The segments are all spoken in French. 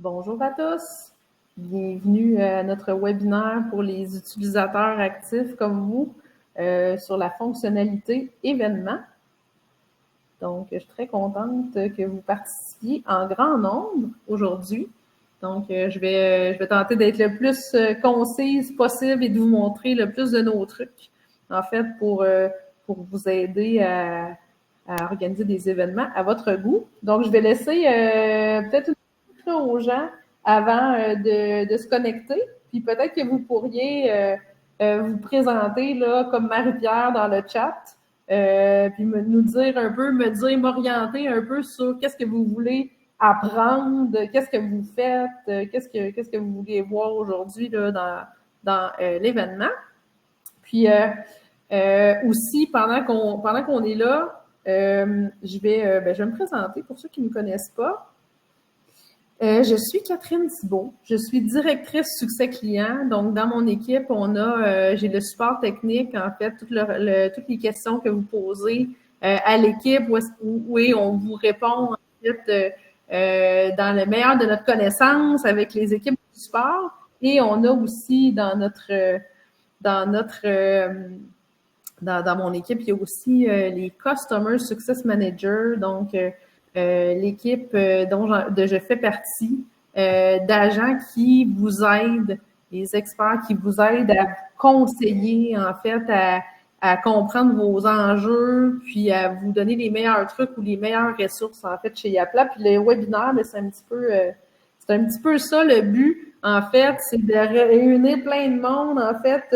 Bonjour à tous, bienvenue à notre webinaire pour les utilisateurs actifs comme vous sur la fonctionnalité événement. Donc, je suis très contente que vous participiez en grand nombre aujourd'hui. Donc, je vais tenter d'être le plus concise possible et de vous montrer le plus de nos trucs, en fait, pour vous aider à organiser des événements à votre goût. Donc, je vais laisser peut-être aux gens avant de se connecter. Puis peut-être que vous pourriez vous présenter là, comme Marie-Pierre dans le chat, puis nous dire un peu, m'orienter un peu sur qu'est-ce que vous voulez apprendre, qu'est-ce que vous faites, qu'est-ce que vous voulez voir aujourd'hui là, dans l'événement. Puis aussi, pendant qu'on est là, je vais me présenter pour ceux qui ne me connaissent pas. Je suis Catherine Thibault, je suis directrice succès client. Donc, dans mon équipe, j'ai le support technique, en fait, toutes les questions que vous posez à l'équipe, où on vous répond en fait dans le meilleur de notre connaissance avec les équipes du support. Et on a aussi dans mon équipe, il y a aussi les Customer Success Managers, donc l'équipe dont je fais partie, d'agents qui vous aident, les experts qui vous aident à conseiller, en fait, à comprendre vos enjeux, puis à vous donner les meilleurs trucs ou les meilleures ressources, en fait, chez Yapla. Puis les webinaires, c'est un petit peu ça le but. En fait, c'est de réunir plein de monde, en fait,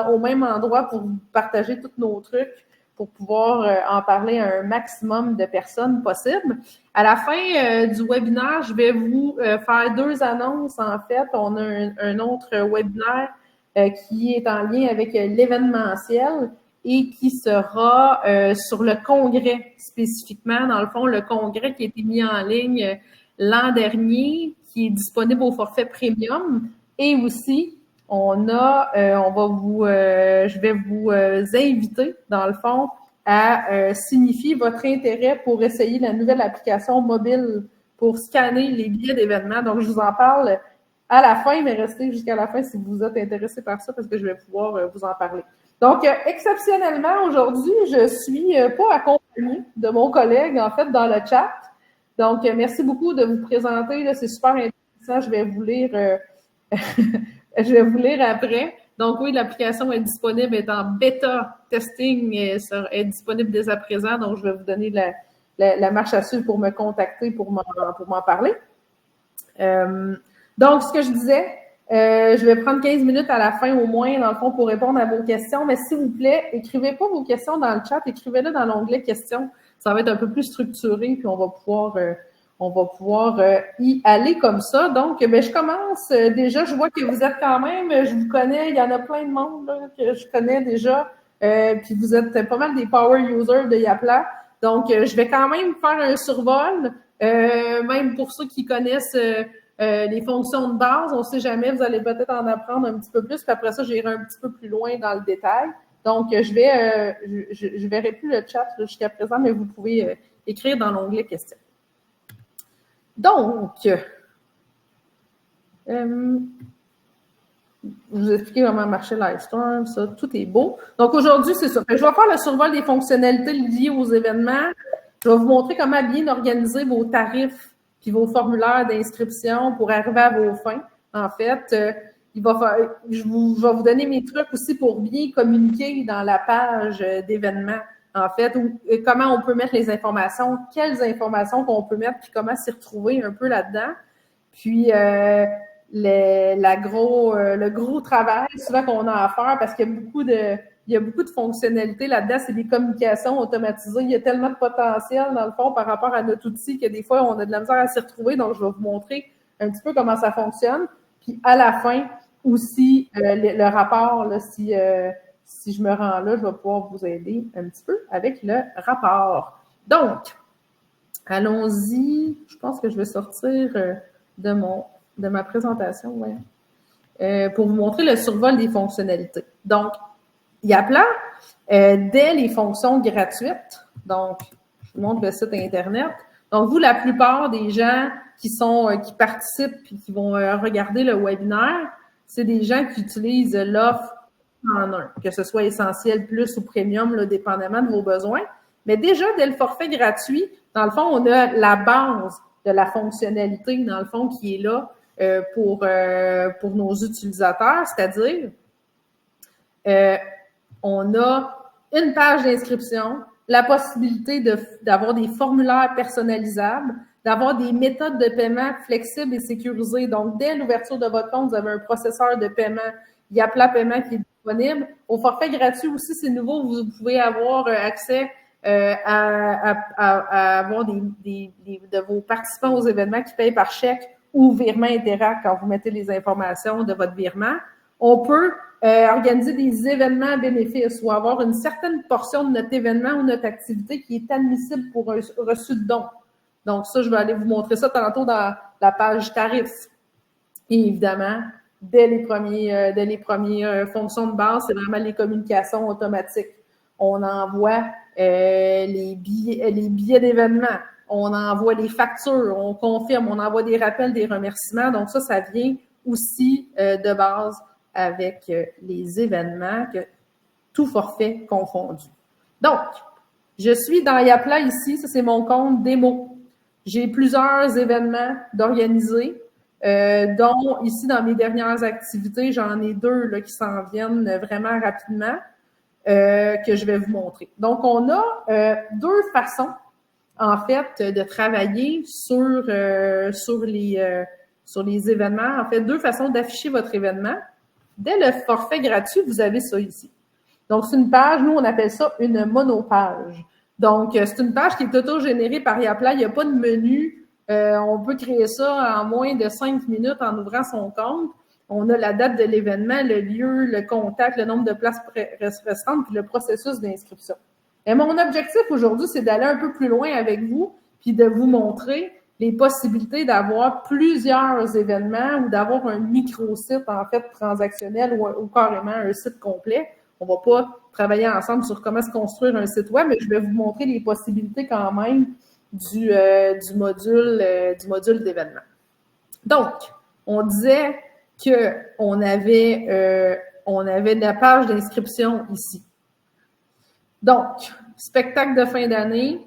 au même endroit pour partager tous nos trucs, pour pouvoir en parler à un maximum de personnes possible. À la fin du webinaire, je vais vous faire 2 annonces, en fait. On a un autre webinaire qui est en lien avec l'événementiel et qui sera sur le congrès spécifiquement. Dans le fond, le congrès qui a été mis en ligne l'an dernier, qui est disponible au forfait premium. Et aussi, je vais vous inviter, dans le fond, à signifier votre intérêt pour essayer la nouvelle application mobile pour scanner les billets d'événements. Donc, je vous en parle à la fin, mais restez jusqu'à la fin si vous êtes intéressé par ça, parce que je vais pouvoir vous en parler. Donc, exceptionnellement, aujourd'hui, je suis pas accompagnée de mon collègue, en fait, dans le chat. Donc, merci beaucoup de vous présenter. Là, c'est super intéressant. Je vais vous lire après. Donc, oui, l'application est disponible, est en bêta testing, est disponible dès à présent. Donc, je vais vous donner la marche à suivre pour me contacter, pour m'en parler. Donc, ce que je disais, je vais prendre 15 minutes à la fin au moins, dans le fond, pour répondre à vos questions. Mais s'il vous plaît, écrivez pas vos questions dans le chat, écrivez-les dans l'onglet questions. Ça va être un peu plus structuré, puis on va pouvoir y aller comme ça. Donc, je commence déjà. Je vois que vous êtes quand même, je vous connais, il y en a plein de monde là, que je connais déjà. Puis vous êtes pas mal des power users de Yapla. Donc, je vais quand même faire un survol, même pour ceux qui connaissent les fonctions de base. On ne sait jamais, vous allez peut-être en apprendre un petit peu plus. Puis après ça, j'irai un petit peu plus loin dans le détail. Donc, je verrai plus le chat jusqu'à présent, mais vous pouvez écrire dans l'onglet questions. Donc, je vous expliquer comment marcher Livestorm, ça, tout est beau. Donc, aujourd'hui, c'est ça. Je vais faire le survol des fonctionnalités liées aux événements. Je vais vous montrer comment bien organiser vos tarifs puis vos formulaires d'inscription pour arriver à vos fins. En fait, je vais vous donner mes trucs aussi pour bien communiquer dans la page d'événements. En fait, comment on peut mettre les informations, quelles informations qu'on peut mettre, puis comment s'y retrouver un peu là-dedans. Puis, le gros travail souvent qu'on a à faire, parce qu'il y a beaucoup de fonctionnalités là-dedans, c'est des communications automatisées. Il y a tellement de potentiel, dans le fond, par rapport à notre outil, que des fois, on a de la misère à s'y retrouver. Donc, je vais vous montrer un petit peu comment ça fonctionne. Puis, à la fin, aussi, le rapport, là, si je me rends là, je vais pouvoir vous aider un petit peu avec le rapport. Donc, allons-y. Je pense que je vais sortir de ma présentation, pour vous montrer le survol des fonctionnalités. Donc, Yapla, dès les fonctions gratuites, donc, je vous montre le site Internet. Donc, vous, la plupart des gens qui participent et qui vont regarder le webinaire, c'est des gens qui utilisent l'offre en un, que ce soit essentiel plus ou premium, là, dépendamment de vos besoins. Mais déjà, dès le forfait gratuit, dans le fond, on a la base de la fonctionnalité, dans le fond, qui est là pour nos utilisateurs, c'est-à-dire on a une page d'inscription, la possibilité d'avoir des formulaires personnalisables, d'avoir des méthodes de paiement flexibles et sécurisées. Donc, dès l'ouverture de votre compte, vous avez un processeur de paiement, Yapla Paiement qui est disponible. Au forfait gratuit aussi, c'est nouveau, vous pouvez avoir accès à avoir de vos participants aux événements qui payent par chèque ou virement Interact quand vous mettez les informations de votre virement. On peut organiser des événements à bénéfice ou avoir une certaine portion de notre événement ou notre activité qui est admissible pour un reçu de don. Donc, ça, je vais aller vous montrer ça tantôt dans la page tarifs. Et évidemment, dès les premières fonctions de base, c'est vraiment les communications automatiques. On envoie les billets d'événement, on envoie les factures, on confirme, on envoie des rappels, des remerciements. Donc, ça vient aussi de base avec les événements, tout forfait confondu. Donc, je suis dans Yapla ici, ça c'est mon compte démo. J'ai plusieurs événements d'organiser, dont ici dans mes dernières activités, j'en ai 2 là, qui s'en viennent vraiment rapidement, que je vais vous montrer. Donc, on a 2 façons, en fait, de travailler sur les événements. En fait, 2 façons d'afficher votre événement. Dès le forfait gratuit, vous avez ça ici. Donc, c'est une page, nous, on appelle ça une monopage. Donc, c'est une page qui est auto-générée par Yapla. Il n'y a pas de menu. On peut créer ça en moins de 5 minutes en ouvrant son compte. On a la date de l'événement, le lieu, le contact, le nombre de places restantes, puis le processus d'inscription. Et mon objectif aujourd'hui, c'est d'aller un peu plus loin avec vous, puis de vous montrer les possibilités d'avoir plusieurs événements ou d'avoir un micro-site, en fait, transactionnel ou carrément un site complet. On ne va pas travailler ensemble sur comment se construire un site web, mais je vais vous montrer les possibilités quand même du module d'événement. Donc, on disait qu'on avait la page d'inscription ici. Donc, spectacle de fin d'année,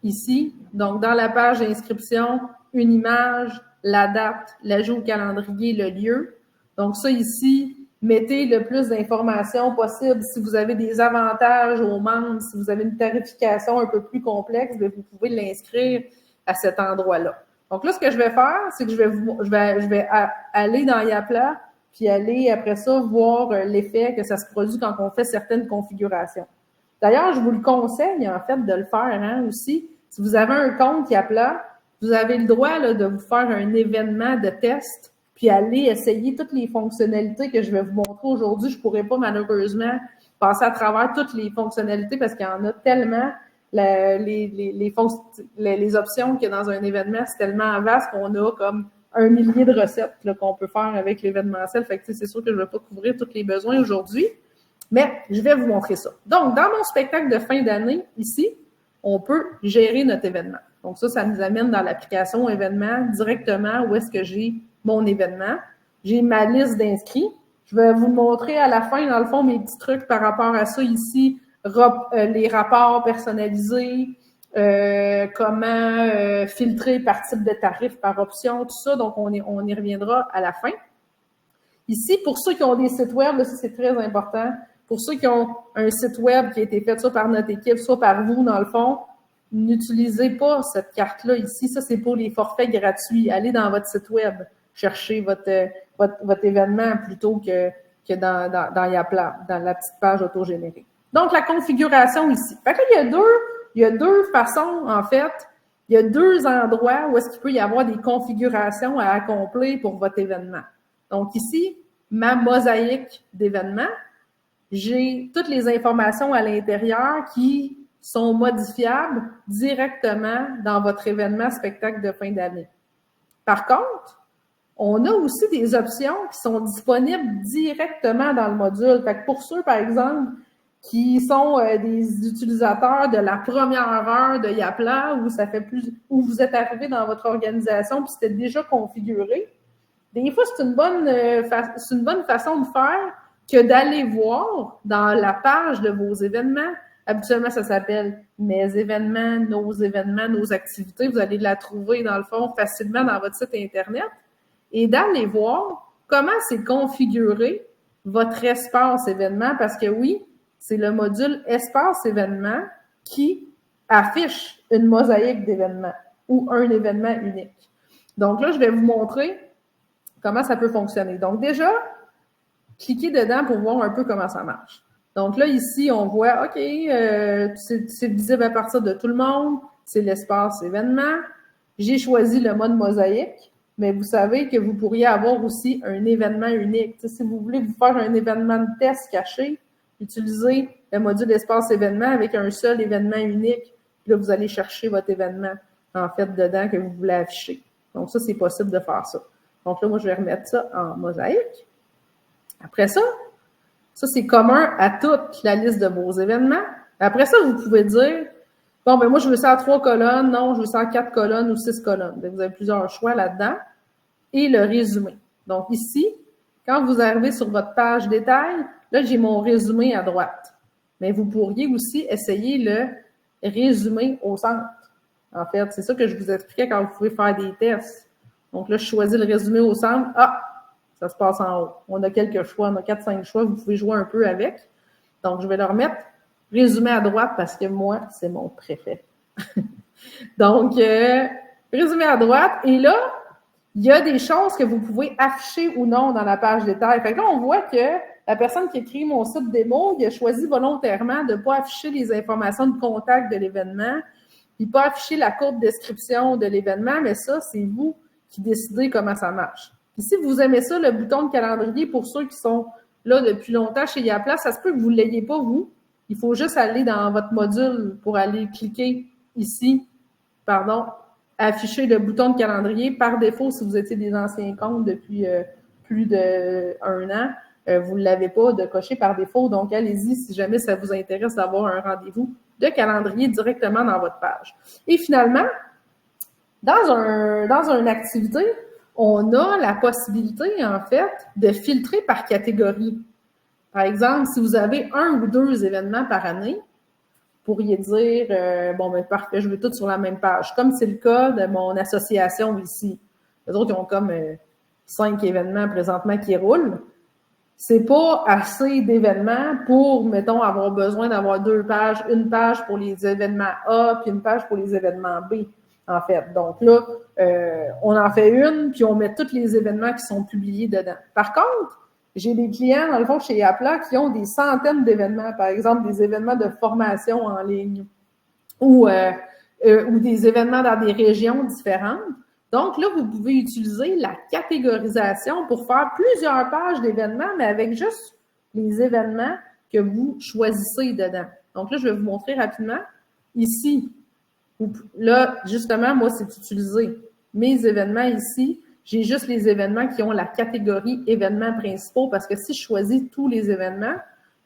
ici. Donc, dans la page d'inscription, une image, la date, l'ajout au calendrier, le lieu. Donc, ça ici, mettez le plus d'informations possible. Si vous avez des avantages aux membres, si vous avez une tarification un peu plus complexe, vous pouvez l'inscrire à cet endroit-là. Donc là, ce que je vais faire, c'est que je vais aller dans Yapla, puis aller après ça voir l'effet que ça se produit quand on fait certaines configurations. D'ailleurs, je vous le conseille, en fait, de le faire aussi. Si vous avez un compte Yapla, vous avez le droit là, de vous faire un événement de test, puis aller essayer toutes les fonctionnalités que je vais vous montrer aujourd'hui. Je ne pourrais pas, malheureusement, passer à travers toutes les fonctionnalités parce qu'il y en a tellement. Les options qu'il y a dans un événement, c'est tellement vaste qu'on a comme 1 millier de recettes qu'on peut faire avec l'événementiel. Fait que c'est sûr que je ne vais pas couvrir tous les besoins aujourd'hui. Mais je vais vous montrer ça. Donc, dans mon spectacle de fin d'année, ici, on peut gérer notre événement. Donc, ça nous amène dans l'application événement directement où est-ce que j'ai mon événement. J'ai ma liste d'inscrits. Je vais vous montrer à la fin, dans le fond, mes petits trucs par rapport à ça ici, les rapports personnalisés, comment filtrer par type de tarif, par option, tout ça. Donc, on y reviendra à la fin. Ici, pour ceux qui ont des sites web, là, ça, c'est très important. Pour ceux qui ont un site web qui a été fait soit par notre équipe, soit par vous, dans le fond, n'utilisez pas cette carte-là ici. Ça, c'est pour les forfaits gratuits. Allez dans votre site web, cherchez votre événement plutôt que dans Yapla, dans la petite page autogénérée. Donc, la configuration ici. Fait que là, il y a deux façons, en fait. Il y a 2 endroits où est-ce qu'il peut y avoir des configurations à accomplir pour votre événement. Donc, ici, ma mosaïque d'événements. J'ai toutes les informations à l'intérieur qui sont modifiables directement dans votre événement spectacle de fin d'année. Par contre, on a aussi des options qui sont disponibles directement dans le module. Fait que pour ceux, par exemple, qui sont des utilisateurs de la première heure de Yapla, où vous êtes arrivé dans votre organisation puis c'était déjà configuré. Des fois, c'est une bonne façon de faire que d'aller voir dans la page de vos événements. Habituellement, ça s'appelle mes événements, nos activités. Vous allez la trouver, dans le fond, facilement dans votre site Internet. Et d'aller voir comment c'est configuré votre espace événement, parce que oui, c'est le module espace événement qui affiche une mosaïque d'événements ou un événement unique. Donc là, je vais vous montrer comment ça peut fonctionner. Donc déjà, cliquez dedans pour voir un peu comment ça marche. Donc là, ici, on voit, OK, c'est visible à partir de tout le monde, c'est l'espace événement. J'ai choisi le mode mosaïque, mais vous savez que vous pourriez avoir aussi un événement unique. Si vous voulez vous faire un événement de test caché, utilisez le module espace événement avec un seul événement unique. Puis là, vous allez chercher votre événement, en fait, dedans que vous voulez afficher. Donc ça, c'est possible de faire ça. Donc là, moi, je vais remettre ça en mosaïque. Après ça, c'est commun à toute la liste de vos événements. Après ça, vous pouvez dire, bon, ben moi, je veux ça en 3 colonnes, non, je veux ça en 4 colonnes ou 6 colonnes. Donc, vous avez plusieurs choix là-dedans. Et le résumé. Donc ici, quand vous arrivez sur votre page détail, là, j'ai mon résumé à droite. Mais vous pourriez aussi essayer le résumé au centre. En fait, c'est ça que je vous expliquais quand vous pouvez faire des tests. Donc là, je choisis le résumé au centre. Ah, ça se passe en haut. On a quelques choix, on a 4-5 choix, vous pouvez jouer un peu avec. Donc, je vais le remettre résumé à droite parce que moi, c'est mon préféré. Donc, résumé à droite. Et là, il y a des choses que vous pouvez afficher ou non dans la page détail. Fait que là, on voit que la personne qui a créé mon site démo, il a choisi volontairement de ne pas afficher les informations de contact de l'événement, puis pas afficher la courte description de l'événement, mais ça, c'est vous qui décidez comment ça marche. Puis si vous aimez ça, le bouton de calendrier, pour ceux qui sont là depuis longtemps chez Yapla, ça se peut que vous ne l'ayez pas, vous. Il faut juste aller dans votre module pour aller cliquer ici, afficher le bouton de calendrier. Par défaut, si vous étiez des anciens comptes depuis plus d'1 an, vous ne l'avez pas de cocher par défaut. Donc, allez-y si jamais ça vous intéresse d'avoir un rendez-vous de calendrier directement dans votre page. Et finalement, dans une activité, on a la possibilité, en fait, de filtrer par catégorie. Par exemple, si vous avez 1 ou 2 événements par année, vous pourriez dire, bon, ben parfait, je veux tout sur la même page, comme c'est le cas de mon association ici. Les autres, ils ont comme 5 événements présentement qui roulent. C'est pas assez d'événements pour, mettons, avoir besoin d'avoir 2 pages, une page pour les événements A, puis une page pour les événements B, en fait. Donc là, on en fait une, puis on met tous les événements qui sont publiés dedans. Par contre, j'ai des clients, dans le fond, chez Yapla, qui ont des centaines d'événements, par exemple, des événements de formation en ligne ou des événements dans des régions différentes. Donc là, vous pouvez utiliser la catégorisation pour faire plusieurs pages d'événements, mais avec juste les événements que vous choisissez dedans. Donc là, je vais vous montrer rapidement. Ici, là, justement, moi, c'est utiliser mes événements ici. J'ai juste les événements qui ont la catégorie événements principaux parce que si je choisis tous les événements,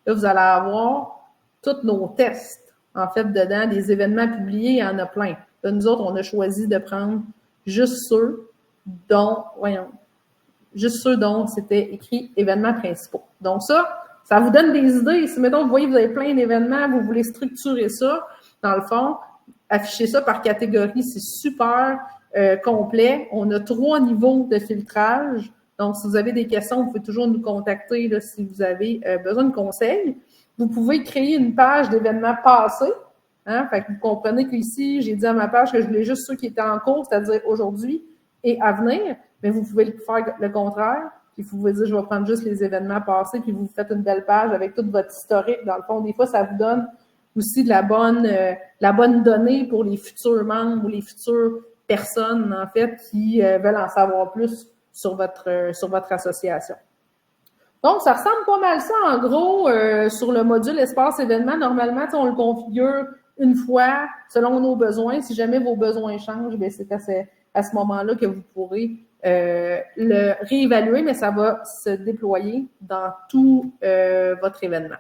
là, vous allez avoir tous nos tests, en fait, dedans. Des événements publiés, il y en a plein. Là, nous autres, on a choisi de prendre juste ceux dont c'était écrit événements principaux. Donc ça vous donne des idées. Si, mettons, vous voyez, vous avez plein d'événements, vous voulez structurer ça, dans le fond, afficher ça par catégorie, c'est super complet. On a 3 niveaux de filtrage. Donc, si vous avez des questions, vous pouvez toujours nous contacter là, si vous avez besoin de conseils. Vous pouvez créer une page d'événements passés. Hein? Fait que vous comprenez qu'ici, j'ai dit à ma page que je voulais juste ceux qui étaient en cours, c'est-à-dire aujourd'hui et à venir, mais vous pouvez faire le contraire. Puis vous pouvez dire, je vais prendre juste les événements passés, puis vous faites une belle page avec toute votre historique. Dans le fond, des fois, ça vous donne aussi de la bonne donnée pour les futurs membres ou les futures personnes, en fait, qui veulent en savoir plus sur votre association. Donc, ça ressemble pas mal ça, en gros, sur le module espace événement. Normalement, on le configure une fois selon nos besoins. Si jamais vos besoins changent, bien, c'est à ce moment-là que vous pourrez le réévaluer, mais ça va se déployer dans tout votre événement.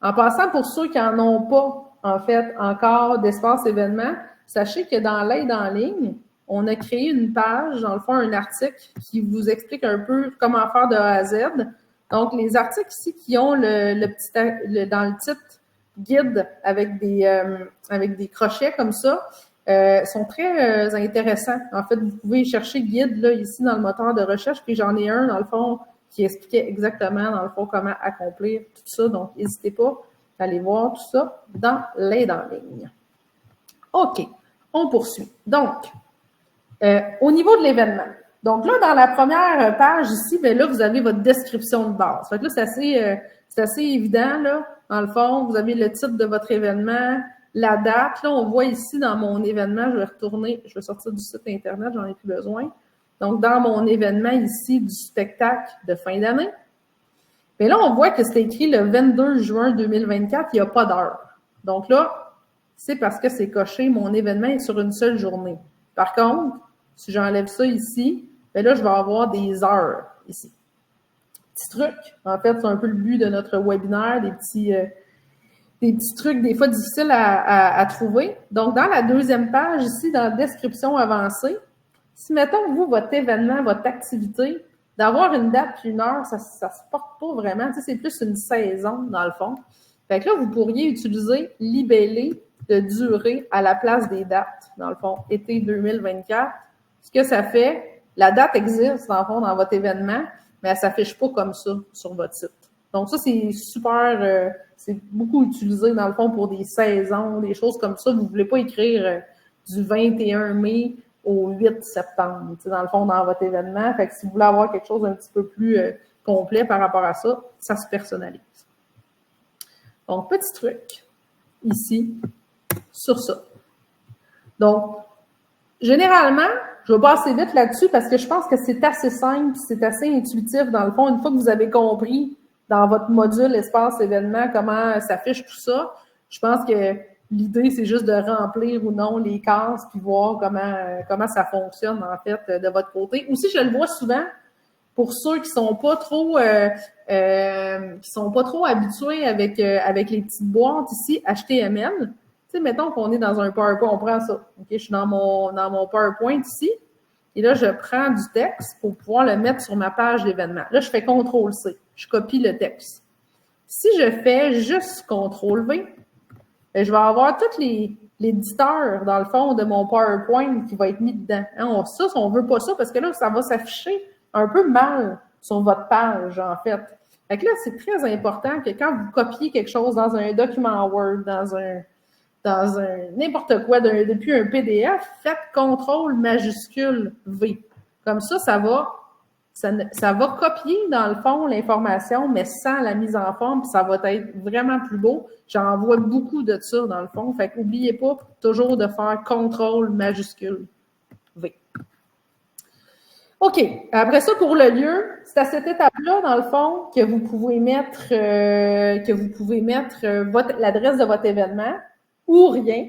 En passant, pour ceux qui n'en ont pas, en fait, encore d'espace événement, sachez que dans l'aide en ligne, on a créé une page, dans le fond, un article qui vous explique un peu comment faire de A à Z. Donc, les articles ici qui ont dans le titre guide avec des crochets comme ça, sont très intéressants. En fait, vous pouvez chercher guide là ici dans le moteur de recherche, puis j'en ai un, dans le fond, qui expliquait exactement, dans le fond, comment accomplir tout ça. Donc, n'hésitez pas à aller voir tout ça dans l'aide en ligne. OK, on poursuit. Donc, au niveau de l'événement. Donc là, dans la première page ici, bien là, vous avez votre description de base. Fait que là, c'est assez évident, là. Dans le fond, vous avez le titre de votre événement, la date. Là, on voit ici dans mon événement, je vais sortir du site Internet, j'en ai plus besoin. Donc, dans mon événement ici du spectacle de fin d'année. Mais là, on voit que c'est écrit le 22 juin 2024, il n'y a pas d'heure. Donc là, c'est parce que c'est coché, mon événement est sur une seule journée. Par contre, si j'enlève ça ici, bien là, je vais avoir des heures ici. Petit truc, en fait, c'est un peu le but de notre webinaire, des petits trucs des fois difficiles à trouver. Donc, dans la deuxième page ici, dans la description avancée, si, mettons, vous, votre événement, votre activité, d'avoir une date puis une heure, ça ne se porte pas vraiment. Tu sais, c'est plus une saison, dans le fond. Fait que là, vous pourriez utiliser libellé de durée à la place des dates, dans le fond, été 2024. Ce que ça fait, la date existe, dans le fond, dans votre événement, mais elle ne s'affiche pas comme ça sur votre site. Donc, ça, c'est super, c'est beaucoup utilisé, dans le fond, pour des saisons, des choses comme ça. Vous ne voulez pas écrire du 21 mai au 8 septembre, tu sais, dans le fond, dans votre événement. Fait que si vous voulez avoir quelque chose d'un petit peu plus complet par rapport à ça, ça se personnalise. Donc, petit truc ici sur ça. Donc, généralement, je vais passer vite là-dessus parce que je pense que c'est assez simple, c'est assez intuitif dans le fond. Une fois que vous avez compris dans votre module espace événement comment s'affiche tout ça, je pense que l'idée, c'est juste de remplir ou non les cases puis voir comment ça fonctionne en fait de votre côté. Aussi, je le vois souvent pour ceux qui sont pas trop habitués avec les petites boîtes ici HTML. Tu sais, mettons qu'on est dans un PowerPoint, on prend ça. OK, je suis dans mon PowerPoint ici. Et là, je prends du texte pour pouvoir le mettre sur ma page d'événement. Là, je fais CTRL-C. Je copie le texte. Si je fais juste CTRL-V, je vais avoir tous l'éditeur, dans le fond, de mon PowerPoint qui va être mis dedans. Hein, on ne veut pas ça parce que là, ça va s'afficher un peu mal sur votre page, en fait. Fait que là, c'est très important que quand vous copiez quelque chose dans un document Word, dans un n'importe quoi, depuis un PDF, faites CTRL majuscule V. Comme ça, ça va copier, dans le fond, l'information, mais sans la mise en forme, puis ça va être vraiment plus beau. J'en vois beaucoup de ça, dans le fond. Fait qu'oubliez pas toujours de faire CTRL majuscule V. OK. Après ça, pour le lieu, c'est à cette étape-là, dans le fond, que vous pouvez mettre, l'adresse de votre événement, ou rien,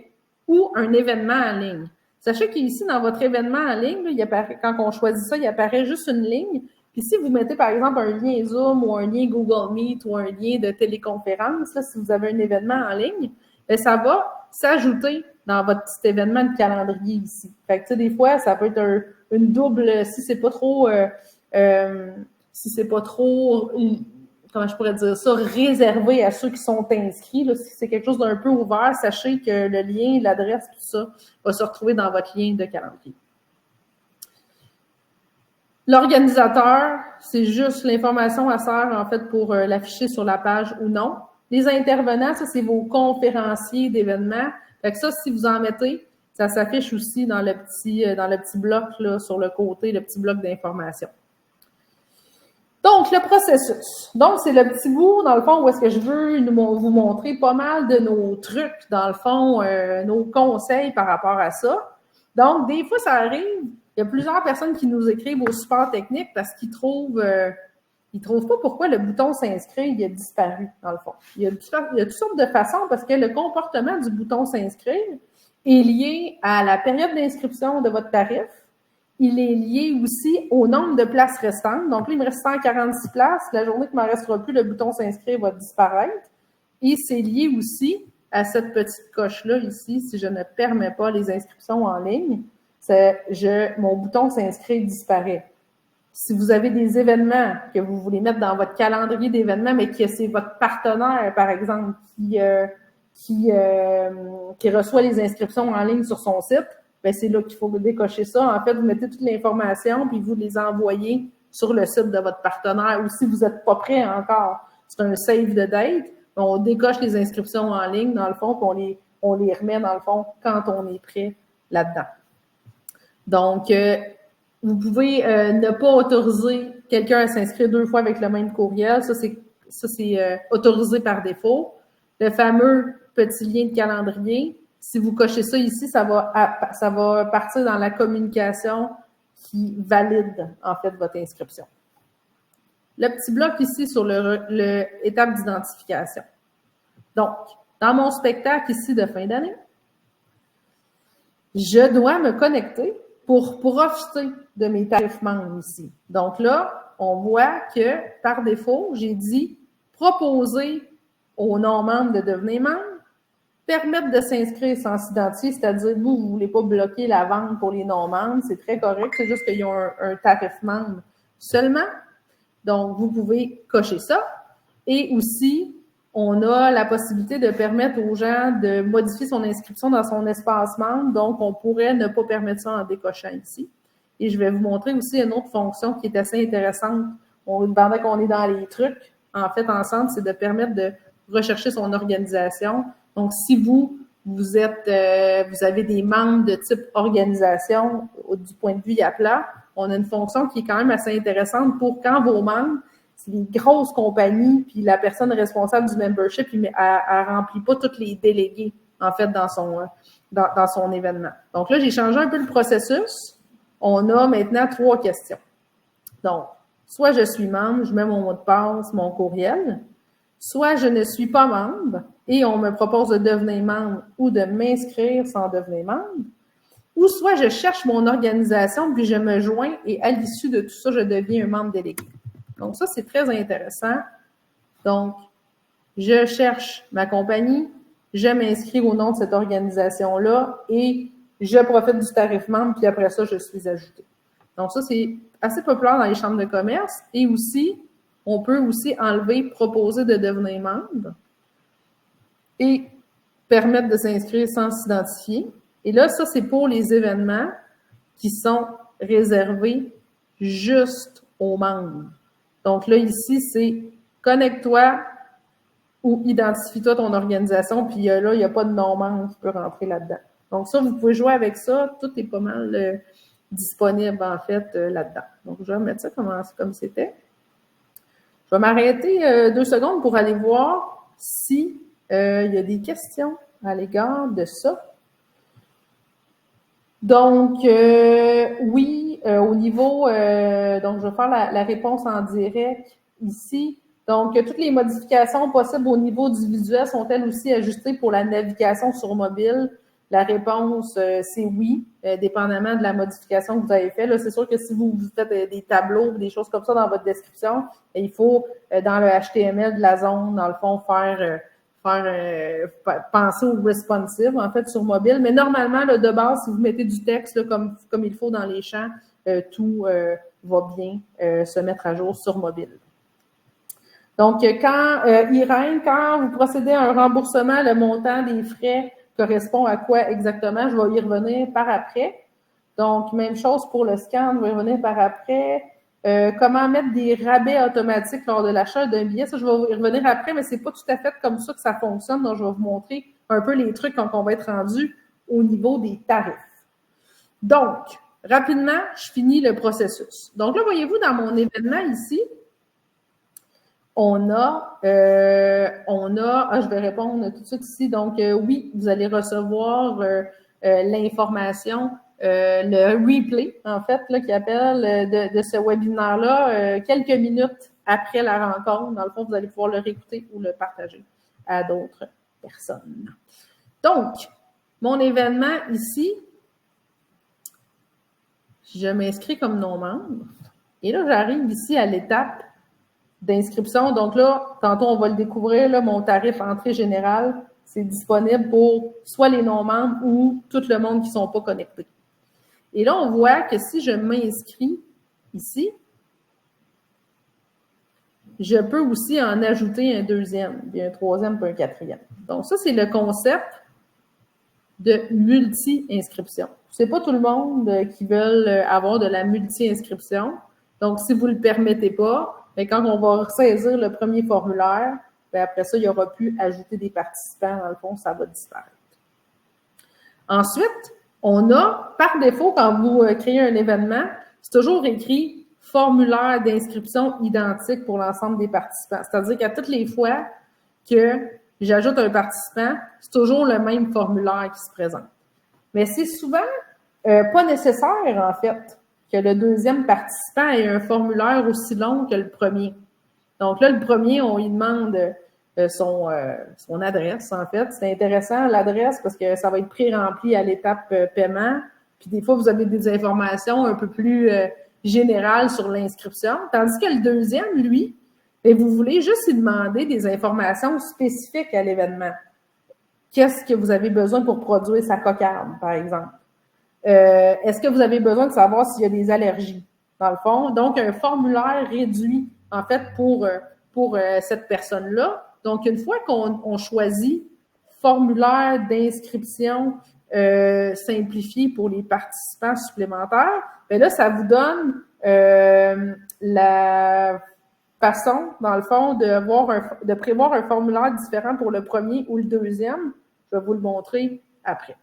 ou un événement en ligne. Sachez qu'ici, dans votre événement en ligne, là, quand on choisit ça, il apparaît juste une ligne. Puis si vous mettez, par exemple, un lien Zoom ou un lien Google Meet ou un lien de téléconférence, là, si vous avez un événement en ligne, bien, ça va s'ajouter dans votre petit événement de calendrier ici. Fait que, tu sais, des fois, ça peut être une double, si c'est pas trop, comment je pourrais dire ça, réservé à ceux qui sont inscrits. Là, si c'est quelque chose d'un peu ouvert, sachez que le lien, l'adresse, tout ça, va se retrouver dans votre lien de calendrier. L'organisateur, c'est juste l'information à sert, en fait, pour l'afficher sur la page ou non. Les intervenants, ça, c'est vos conférenciers d'événements. Fait que ça, si vous en mettez, ça s'affiche aussi dans le petit bloc, là, sur le côté, le petit bloc d'information. Donc, le processus. Donc, c'est le petit bout, dans le fond, où est-ce que je veux vous montrer pas mal de nos trucs, dans le fond, nos conseils par rapport à ça. Donc, des fois, ça arrive, il y a plusieurs personnes qui nous écrivent au support technique parce qu'ils trouvent pas pourquoi le bouton s'inscrire, il a disparu, dans le fond. Il y a toutes sortes de façons parce que le comportement du bouton s'inscrire est lié à la période d'inscription de votre tarif. Il est lié aussi au nombre de places restantes. Donc là, il me reste 146 places. La journée qui ne m'en restera plus, le bouton s'inscrire va disparaître. Et c'est lié aussi à cette petite coche-là ici, si je ne permets pas les inscriptions en ligne, mon bouton s'inscrire disparaît. Si vous avez des événements que vous voulez mettre dans votre calendrier d'événements, mais que c'est votre partenaire, par exemple, qui reçoit les inscriptions en ligne sur son site, ben c'est là qu'il faut décocher ça. En fait, vous mettez toute l'information, puis vous les envoyez sur le site de votre partenaire. Ou si vous n'êtes pas prêt encore, c'est un save de date. On décoche les inscriptions en ligne, dans le fond, puis on les remet, dans le fond, quand on est prêt là-dedans. Donc, vous pouvez ne pas autoriser quelqu'un à s'inscrire 2 fois avec le même courriel. Ça, c'est autorisé par défaut. Le fameux petit lien de calendrier, si vous cochez ça ici, ça va partir dans la communication qui valide, en fait, votre inscription. Le petit bloc ici sur l'étape d'identification. Donc, dans mon spectacle ici de fin d'année, je dois me connecter pour profiter de mes tarifs membres ici. Donc là, on voit que, par défaut, j'ai dit proposer aux non-membres de devenir membres, permettre de s'inscrire sans s'identifier, c'est-à-dire vous ne voulez pas bloquer la vente pour les non-membres, c'est très correct, c'est juste qu'ils ont un tarif membre seulement. Donc, vous pouvez cocher ça. Et aussi, on a la possibilité de permettre aux gens de modifier son inscription dans son espace membre. Donc, on pourrait ne pas permettre ça en décochant ici. Et je vais vous montrer aussi une autre fonction qui est assez intéressante. Pendant qu'on est dans les trucs, en fait, ensemble, c'est de permettre de rechercher son organisation. Donc, si vous avez des membres de type organisation du point de vue YAPLA, on a une fonction qui est quand même assez intéressante pour quand vos membres, c'est des grosses compagnies, puis la personne responsable du membership, elle remplit pas tous les délégués, en fait, dans son événement. Donc là, j'ai changé un peu le processus. On a maintenant 3 questions. Donc, soit je suis membre, je mets mon mot de passe, mon courriel, soit je ne suis pas membre et on me propose de devenir membre ou de m'inscrire sans devenir membre, ou soit je cherche mon organisation puis je me joins et à l'issue de tout ça, je deviens un membre délégué. Donc ça, c'est très intéressant. Donc, je cherche ma compagnie, je m'inscris au nom de cette organisation-là et je profite du tarif membre puis après ça, je suis ajouté. Donc ça, c'est assez populaire dans les chambres de commerce et aussi, on peut aussi enlever « Proposer de devenir membre » et permettre de s'inscrire sans s'identifier. Et là, ça, c'est pour les événements qui sont réservés juste aux membres. Donc là, ici, c'est « Connecte-toi » ou « Identifie-toi ton organisation », puis là, il n'y a pas de non-membre qui peut rentrer là-dedans. Donc ça, vous pouvez jouer avec ça. Tout est pas mal disponible, en fait, là-dedans. Donc, je vais mettre ça comme c'était. Je vais m'arrêter 2 secondes pour aller voir si il y a des questions à l'égard de ça. Donc, oui, au niveau, donc je vais faire la réponse en direct ici. Donc, toutes les modifications possibles au niveau du visuel sont-elles aussi ajustées pour la navigation sur mobile? La réponse, c'est oui, dépendamment de la modification que vous avez faite. Là, c'est sûr que si vous faites des tableaux, des choses comme ça dans votre description, il faut, dans le HTML de la zone, dans le fond, penser au responsive, en fait, sur mobile. Mais normalement, là, de base, si vous mettez du texte là, comme il faut dans les champs, tout va bien se mettre à jour sur mobile. Donc, Irène, quand vous procédez à un remboursement, le montant des frais correspond à quoi exactement? Je vais y revenir par après. Donc, même chose pour le scan, je vais y revenir par après. Comment mettre des rabais automatiques lors de l'achat d'un billet? Ça, je vais y revenir après, mais c'est pas tout à fait comme ça que ça fonctionne. Donc, je vais vous montrer un peu les trucs quand on va être rendu au niveau des tarifs. Donc, rapidement, je finis le processus. Donc là, voyez-vous, dans mon événement ici, on a, je vais répondre tout de suite ici. Donc, oui, vous allez recevoir l'information, le replay, en fait, là, qui appelle de ce webinaire-là, quelques minutes après la rencontre. Dans le fond, vous allez pouvoir le réécouter ou le partager à d'autres personnes. Donc, mon événement ici, je m'inscris comme non-membre. Et là, j'arrive ici à l'étape d'inscription. Donc là, tantôt, on va le découvrir, là, mon tarif entrée générale, c'est disponible pour soit les non-membres ou tout le monde qui ne sont pas connectés. Et là, on voit que si je m'inscris ici, je peux aussi en ajouter un deuxième, puis un troisième, puis un quatrième. Donc ça, c'est le concept de multi-inscription. C'est pas tout le monde qui veut avoir de la multi-inscription. Donc, si vous ne le permettez pas, bien, quand on va saisir le premier formulaire, bien, après ça, il n'y aura plus ajouter des participants. Dans le fond, ça va disparaître. Ensuite, on a, par défaut, quand vous créez un événement, c'est toujours écrit formulaire d'inscription identique pour l'ensemble des participants. C'est-à-dire qu'à toutes les fois que j'ajoute un participant, c'est toujours le même formulaire qui se présente. Mais c'est souvent pas nécessaire, en fait, que le deuxième participant ait un formulaire aussi long que le premier. Donc là, le premier, on lui demande son adresse, en fait. C'est intéressant, l'adresse, parce que ça va être pré-rempli à l'étape paiement. Puis des fois, vous avez des informations un peu plus générales sur l'inscription. Tandis que le deuxième, lui, et vous voulez juste lui demander des informations spécifiques à l'événement. Qu'est-ce que vous avez besoin pour produire sa cocarde, par exemple? Est-ce que vous avez besoin de savoir s'il y a des allergies, dans le fond? Donc, un formulaire réduit, en fait, pour cette personne-là. Donc, une fois qu'on choisit formulaire d'inscription simplifié pour les participants supplémentaires, bien là, ça vous donne la façon, dans le fond, de prévoir un formulaire différent pour le premier ou le deuxième. Je vais vous le montrer après.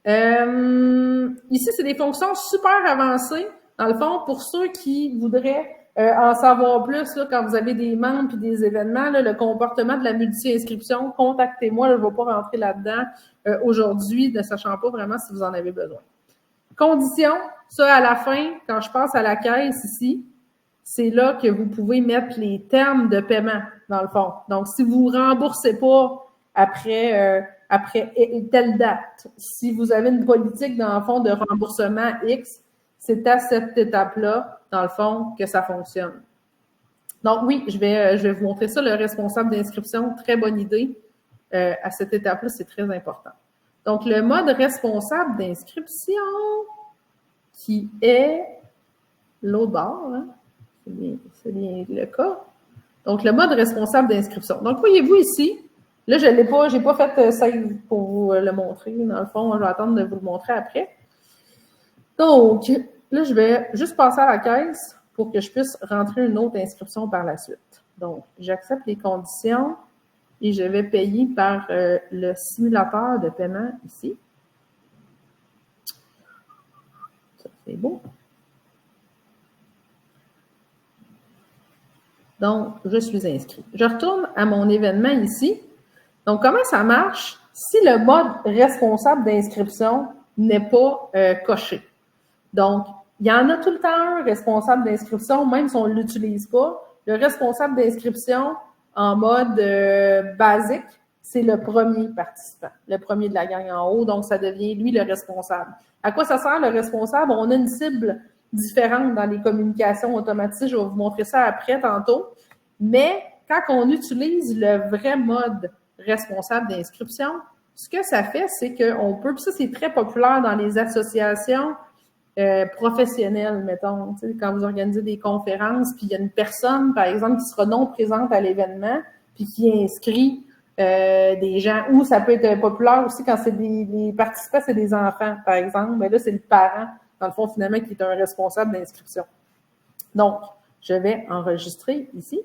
Ici, c'est des fonctions super avancées. Dans le fond, pour ceux qui voudraient en savoir plus, là, quand vous avez des membres et des événements, là, le comportement de la multi-inscription, contactez-moi. Là, je ne vais pas rentrer là-dedans aujourd'hui, ne sachant pas vraiment si vous en avez besoin. Conditions, ça à la fin, quand je passe à la caisse ici, c'est là que vous pouvez mettre les termes de paiement, dans le fond. Donc, si vous ne remboursez pas après telle date, si vous avez une politique, dans le fond, de remboursement X, c'est à cette étape-là, dans le fond, que ça fonctionne. Donc, oui, je vais vous montrer ça, le responsable d'inscription, très bonne idée. À cette étape-là, c'est très important. Donc, le mode responsable d'inscription, qui est l'autre bord, hein? C'est bien le cas. Donc, le mode responsable d'inscription. Donc, voyez-vous ici, là, je n'ai pas fait save pour vous le montrer. Dans le fond, je vais attendre de vous le montrer après. Donc, là, je vais juste passer à la caisse pour que je puisse rentrer une autre inscription par la suite. Donc, j'accepte les conditions et je vais payer par le simulateur de paiement ici. Ça, c'est beau. Donc, je suis inscrit. Je retourne à mon événement ici. Donc, comment ça marche si le mode responsable d'inscription n'est pas coché? Donc, il y en a tout le temps un responsable d'inscription, même si on ne l'utilise pas. Le responsable d'inscription en mode basique, c'est le premier participant, le premier de la gang en haut. Donc, ça devient lui le responsable. À quoi ça sert le responsable? On a une cible différente dans les communications automatiques. Je vais vous montrer ça après, tantôt. Mais quand on utilise le vrai mode responsable d'inscription, ce que ça fait, c'est qu'on peut, puis ça c'est très populaire dans les associations professionnelles, mettons, tu sais, quand vous organisez des conférences, puis il y a une personne, par exemple, qui sera non présente à l'événement, puis qui inscrit des gens, ou ça peut être populaire aussi quand c'est les participants, c'est des enfants, par exemple, mais là, c'est le parent, dans le fond, finalement, qui est un responsable d'inscription. Donc, je vais enregistrer ici.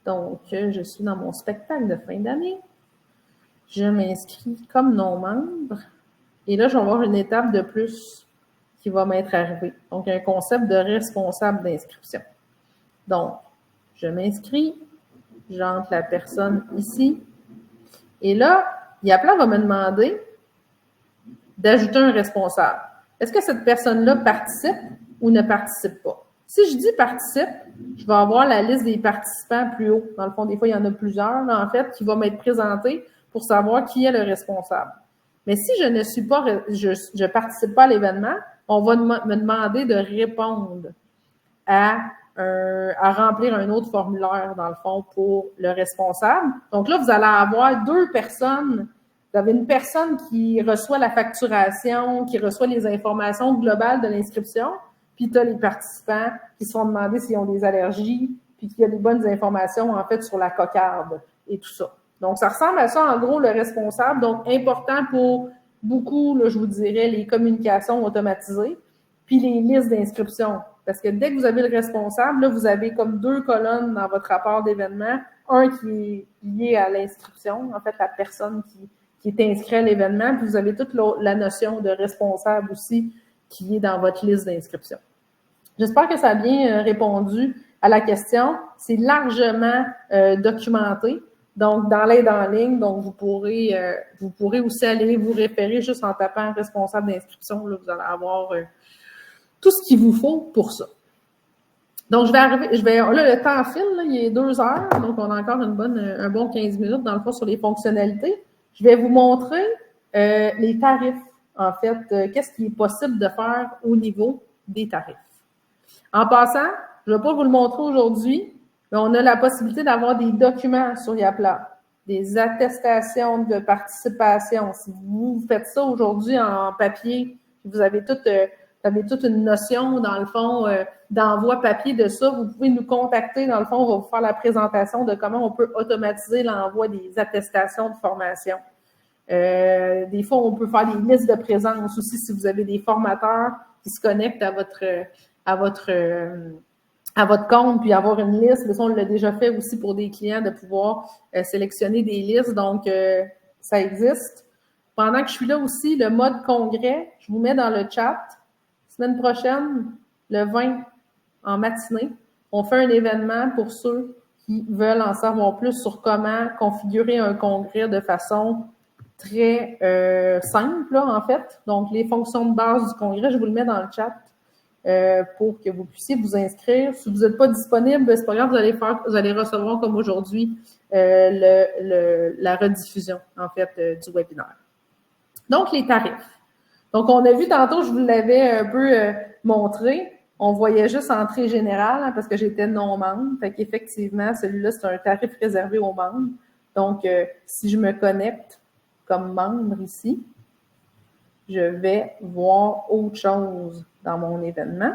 Donc, je suis dans mon spectacle de fin d'année. Je m'inscris comme non-membre. Et là, je vais avoir une étape de plus qui va m'être arrivée. Donc, un concept de responsable d'inscription. Donc, je m'inscris. J'entre la personne ici. Et là, Yapla va me demander d'ajouter un responsable. Est-ce que cette personne-là participe ou ne participe pas? Si je dis participe, je vais avoir la liste des participants plus haut. Dans le fond, des fois, il y en a plusieurs, là, en fait, qui vont m'être présentés pour savoir qui est le responsable. Mais si je ne suis pas, je participe pas à l'événement, on va me demander de répondre à remplir un autre formulaire, dans le fond, pour le responsable. Donc là, vous allez avoir deux personnes. Vous avez une personne qui reçoit la facturation, qui reçoit les informations globales de l'inscription, puis tu as les participants qui se font demander s'ils ont des allergies, puis qu'il y a des bonnes informations, en fait, sur la cocarde et tout ça. Donc, ça ressemble à ça, en gros, le responsable. Donc, important pour beaucoup, là, je vous dirais, les communications automatisées, puis les listes d'inscription. Parce que dès que vous avez le responsable, là, vous avez comme deux colonnes dans votre rapport d'événement. Un qui est lié à l'inscription, en fait, la personne qui est inscrite à l'événement, puis vous avez toute la notion de responsable aussi qui est dans votre liste d'inscription. J'espère que ça a bien répondu à la question. C'est largement documenté. Donc, dans l'aide en ligne, donc vous pourrez aussi aller vous référer juste en tapant responsable d'inscription. Là, vous allez avoir tout ce qu'il vous faut pour ça. Donc, là, le temps file, là, il est 2 heures, donc on a encore un bon 15 minutes, dans le fond, sur les fonctionnalités. Je vais vous montrer les tarifs, en fait, qu'est-ce qui est possible de faire au niveau des tarifs. En passant, je ne vais pas vous le montrer aujourd'hui, mais on a la possibilité d'avoir des documents sur Yapla, des attestations de participation. Si vous faites ça aujourd'hui en papier, vous avez toute une notion, dans le fond, d'envoi papier de ça. Vous pouvez nous contacter. Dans le fond, on va vous faire la présentation de comment on peut automatiser l'envoi des attestations de formation. Des fois, on peut faire des listes de présence aussi si vous avez des formateurs qui se connectent à votre compte, puis avoir une liste. On l'a déjà fait aussi pour des clients de pouvoir sélectionner des listes. Donc, ça existe. Pendant que je suis là aussi, le mode congrès, je vous mets dans le chat. Semaine prochaine, le 20 en matinée, on fait un événement pour ceux qui veulent en savoir plus sur comment configurer un congrès de façon très simple, là, en fait. Donc, les fonctions de base du congrès, je vous le mets dans le chat pour que vous puissiez vous inscrire. Si vous n'êtes pas disponible, c'est pas grave, vous allez recevoir comme aujourd'hui la rediffusion, en fait, du webinaire. Donc, les tarifs. Donc, on a vu tantôt, je vous l'avais un peu montré, on voyait juste entrée générale, hein, parce que j'étais non-membre. Fait qu'effectivement, celui-là, c'est un tarif réservé aux membres. Donc, si je me connecte comme membre ici, je vais voir autre chose dans mon événement.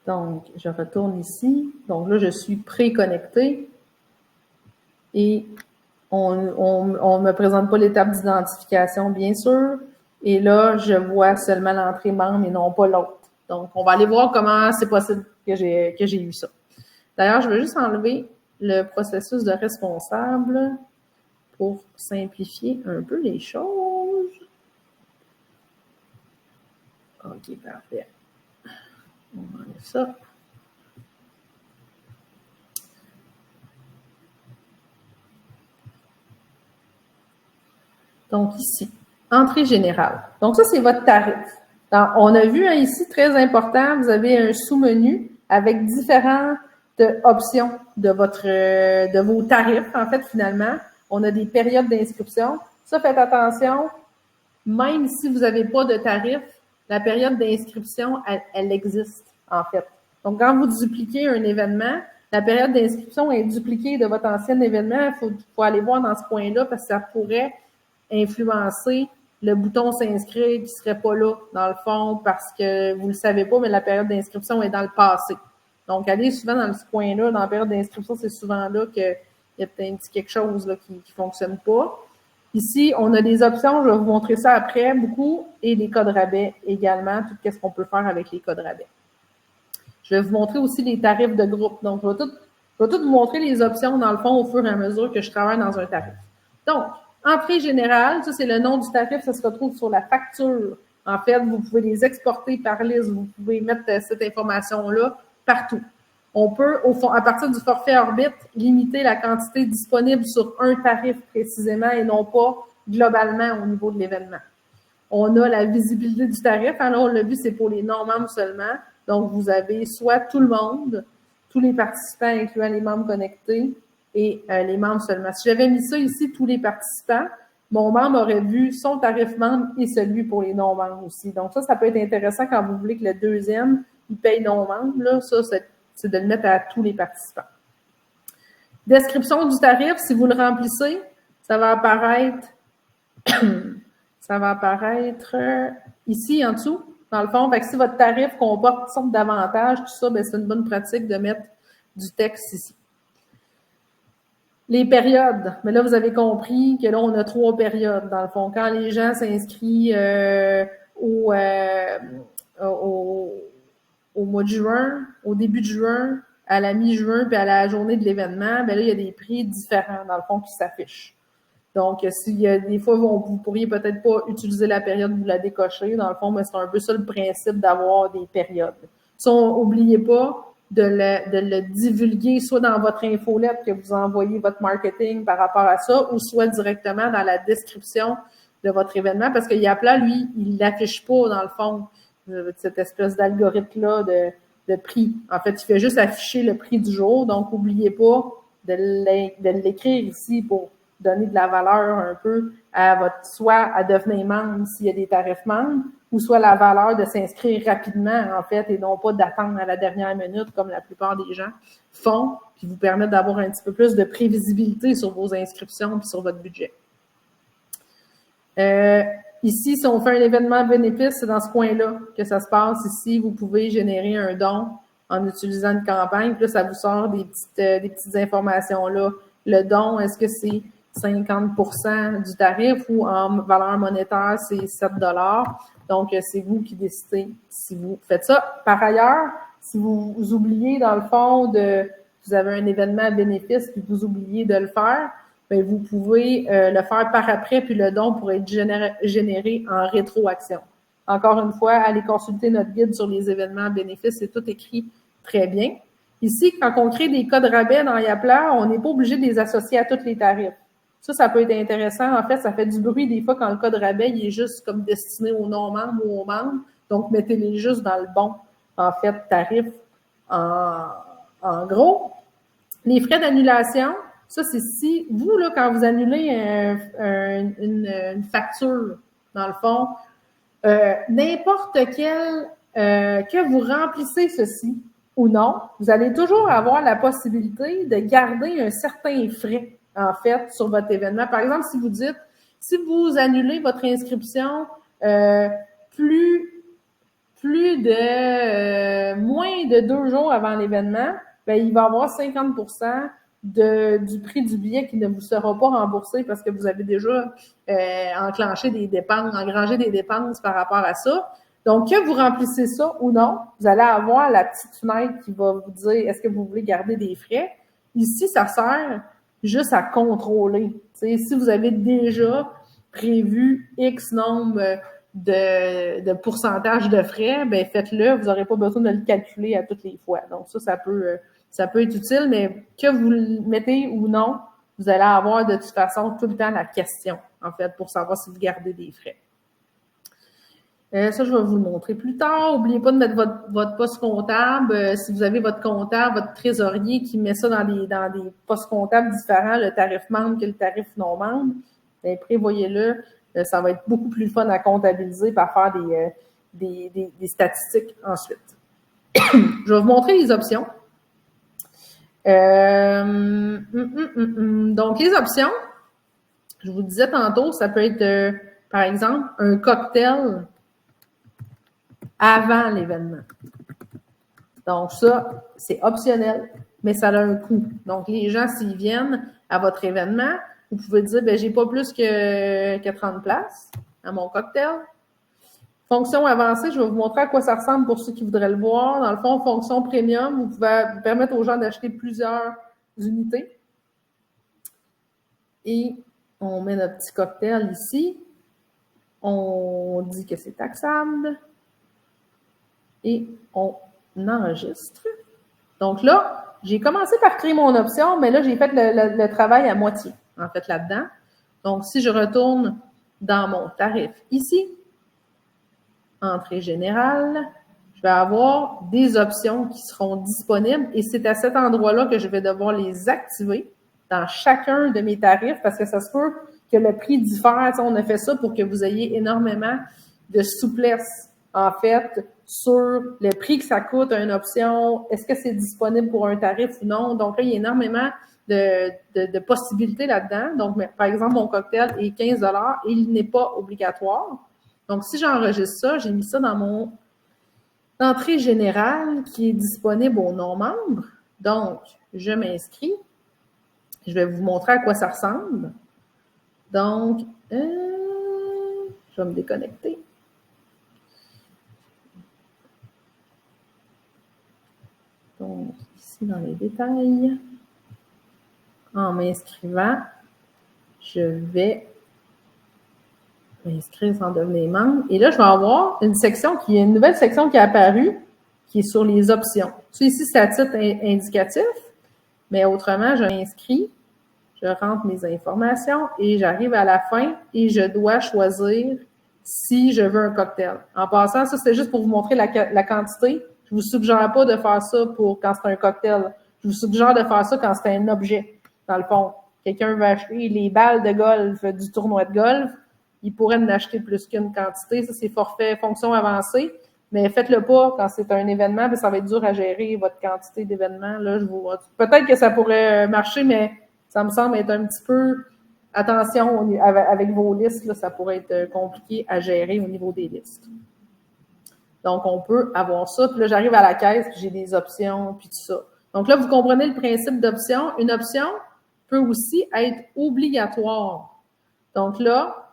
Donc, je retourne ici. Donc là, je suis pré-connectée et on ne me présente pas l'étape d'identification, bien sûr. Et là, je vois seulement l'entrée membre et non pas l'autre. Donc, on va aller voir comment c'est possible que j'ai eu ça. D'ailleurs, je vais juste enlever le processus de responsable pour simplifier un peu les choses. OK, parfait. On enlève ça. Donc, ici, entrée générale. Donc, ça, c'est votre tarif. Donc, on a vu ici, très important, vous avez un sous-menu avec différentes options de vos tarifs, en fait, finalement. On a des périodes d'inscription. Ça, faites attention, même si vous n'avez pas de tarif, la période d'inscription, elle existe, en fait. Donc, quand vous dupliquez un événement, la période d'inscription est dupliquée de votre ancien événement. Il faut aller voir dans ce point-là parce que ça pourrait influencer le bouton s'inscrire qui serait pas là, dans le fond, parce que vous le savez pas, mais la période d'inscription est dans le passé. Donc, allez souvent dans ce point-là, dans la période d'inscription, c'est souvent là qu'il y a peut-être un petit quelque chose là, qui fonctionne pas. Ici, on a des options, je vais vous montrer ça après, beaucoup, et les codes rabais également, tout ce qu'on peut faire avec les codes rabais. Je vais vous montrer aussi les tarifs de groupe. Donc, je vais tout vous montrer les options, dans le fond, au fur et à mesure que je travaille dans un tarif. Donc, entrée générale, ça, c'est le nom du tarif, ça se retrouve sur la facture. En fait, vous pouvez les exporter par liste, vous pouvez mettre cette information-là partout. On peut, à partir du forfait Orbit, limiter la quantité disponible sur un tarif précisément et non pas globalement au niveau de l'événement. On a la visibilité du tarif. Alors, on l'a vu, c'est pour les non-membres seulement. Donc, vous avez soit tout le monde tous les participants, incluant les membres connectés et les membres seulement. Si j'avais mis ça ici, tous les participants, mon membre aurait vu son tarif membre et celui pour les non-membres aussi. Donc ça peut être intéressant quand vous voulez que le deuxième, il paye non-membre. Là, ça, c'est de le mettre à tous les participants. Description du tarif, si vous le remplissez, ça va apparaître ici en dessous, dans le fond. Fait que si votre tarif comporte toutes sortes d'avantages, tout ça, c'est une bonne pratique de mettre du texte ici. Les périodes. Mais là, vous avez compris que là, on a 3 périodes, dans le fond. Quand les gens s'inscrivent au mois de juin, au début de juin, à la mi-juin, puis à la journée de l'événement, là, il y a des prix différents, dans le fond, qui s'affichent. Donc, s'il y a des fois, vous pourriez peut-être pas utiliser la période, vous la décochez. Dans le fond, mais c'est un peu ça le principe d'avoir des périodes. N'oubliez pas de le divulguer soit dans votre infolette que vous envoyez votre marketing par rapport à ça, ou soit directement dans la description de votre événement, parce que Yapla, lui, il l'affiche pas, dans le fond, cette espèce d'algorithme-là de prix. En fait, il fait juste afficher le prix du jour, donc n'oubliez pas de l'écrire ici pour donner de la valeur un peu à soit à devenir membre s'il y a des tarifs membres, ou soit la valeur de s'inscrire rapidement, en fait, et non pas d'attendre à la dernière minute, comme la plupart des gens font, qui vous permettent d'avoir un petit peu plus de prévisibilité sur vos inscriptions et sur votre budget. Ici, si on fait un événement bénéfice, c'est dans ce coin-là que ça se passe. Ici, vous pouvez générer un don en utilisant une campagne. Puis là, ça vous sort des petites informations-là. Le don, est-ce que c'est 50% du tarif ou en valeur monétaire, c'est 7 $. Donc, c'est vous qui décidez si vous faites ça. Par ailleurs, si vous oubliez, dans le fond, vous avez un événement à bénéfice puis vous oubliez de le faire, bien, vous pouvez le faire par après, puis le don pourrait être généré en rétroaction. Encore une fois, allez consulter notre guide sur les événements à bénéfice, c'est tout écrit très bien. Ici, quand on crée des codes rabais dans Yapla, on n'est pas obligé de les associer à tous les tarifs. Ça peut être intéressant. En fait, ça fait du bruit des fois quand le code rabais il est juste comme destiné aux non-membres ou aux membres. Donc, mettez-les juste dans le bon, en fait, tarif en gros. Les frais d'annulation, ça, c'est si vous, là, quand vous annulez une facture, dans le fond, n'importe quel, que vous remplissez ceci ou non, vous allez toujours avoir la possibilité de garder un certain frais, en fait, sur votre événement. Par exemple, si vous dites, si vous annulez votre inscription moins de 2 jours avant l'événement, bien, il va y avoir 50% du prix du billet qui ne vous sera pas remboursé parce que vous avez déjà engrangé des dépenses par rapport à ça. Donc, que vous remplissez ça ou non, vous allez avoir la petite fenêtre qui va vous dire est-ce que vous voulez garder des frais. Ici, ça sert juste à contrôler. T'sais, si vous avez déjà prévu X nombre de pourcentage de frais, ben faites-le. Vous n'aurez pas besoin de le calculer à toutes les fois. Donc, ça peut être utile, mais que vous le mettez ou non, vous allez avoir de toute façon tout le temps la question, en fait, pour savoir si vous gardez des frais. Ça, je vais vous le montrer plus tard. N'oubliez pas de mettre votre poste comptable. Si vous avez votre comptable, votre trésorier qui met ça dans des postes comptables différents, le tarif membre que le tarif non membre, bien, prévoyez-le. Ça va être beaucoup plus fun à comptabiliser par faire des statistiques ensuite. Je vais vous montrer les options. Donc, les options, je vous disais tantôt, ça peut être, par exemple, un cocktail avant l'événement. Donc, ça, c'est optionnel, mais ça a un coût. Donc, les gens, s'ils viennent à votre événement, vous pouvez dire, ben j'ai pas plus que 30 places à mon cocktail. Fonction avancée, je vais vous montrer à quoi ça ressemble pour ceux qui voudraient le voir. Dans le fond, fonction premium, vous pouvez permettre aux gens d'acheter plusieurs unités. Et on met notre petit cocktail ici. On dit que c'est taxable. Et on enregistre. Donc là, j'ai commencé par créer mon option, mais là, j'ai fait le travail à moitié, en fait, là-dedans. Donc, si je retourne dans mon tarif ici, entrée générale, je vais avoir des options qui seront disponibles et c'est à cet endroit-là que je vais devoir les activer dans chacun de mes tarifs parce que ça se peut que le prix diffère. On a fait ça pour que vous ayez énormément de souplesse, en fait, sur le prix que ça coûte à une option, est-ce que c'est disponible pour un tarif ou non. Donc là, il y a énormément de possibilités là-dedans. Donc, par exemple, mon cocktail est 15 et il n'est pas obligatoire. Donc, si j'enregistre ça, j'ai mis ça dans mon entrée générale qui est disponible aux non-membres. Donc, je m'inscris. Je vais vous montrer à quoi ça ressemble. Donc, je vais me déconnecter. Donc, ici, dans les détails, en m'inscrivant, je vais m'inscrire sans devenir membre. Et là, je vais avoir une nouvelle section qui est apparue, qui est sur les options. Ça, ici, c'est à titre indicatif, mais autrement, je m'inscris, je rentre mes informations et j'arrive à la fin et je dois choisir si je veux un cocktail. En passant, ça, c'est juste pour vous montrer la quantité. Je vous suggère pas de faire ça pour quand c'est un cocktail. Je vous suggère de faire ça quand c'est un objet. Dans le fond, quelqu'un veut acheter les balles de golf du tournoi de golf, il pourrait en acheter plus qu'une quantité. Ça, c'est forfait fonction avancée. Mais faites-le pas quand c'est un événement, ça va être dur à gérer votre quantité d'événements. Là, peut-être que ça pourrait marcher, mais ça me semble être un petit peu attention avec vos listes, là, ça pourrait être compliqué à gérer au niveau des listes. Donc, on peut avoir ça. Puis là, j'arrive à la caisse, puis j'ai des options, puis tout ça. Donc là, vous comprenez le principe d'option. Une option peut aussi être obligatoire. Donc là,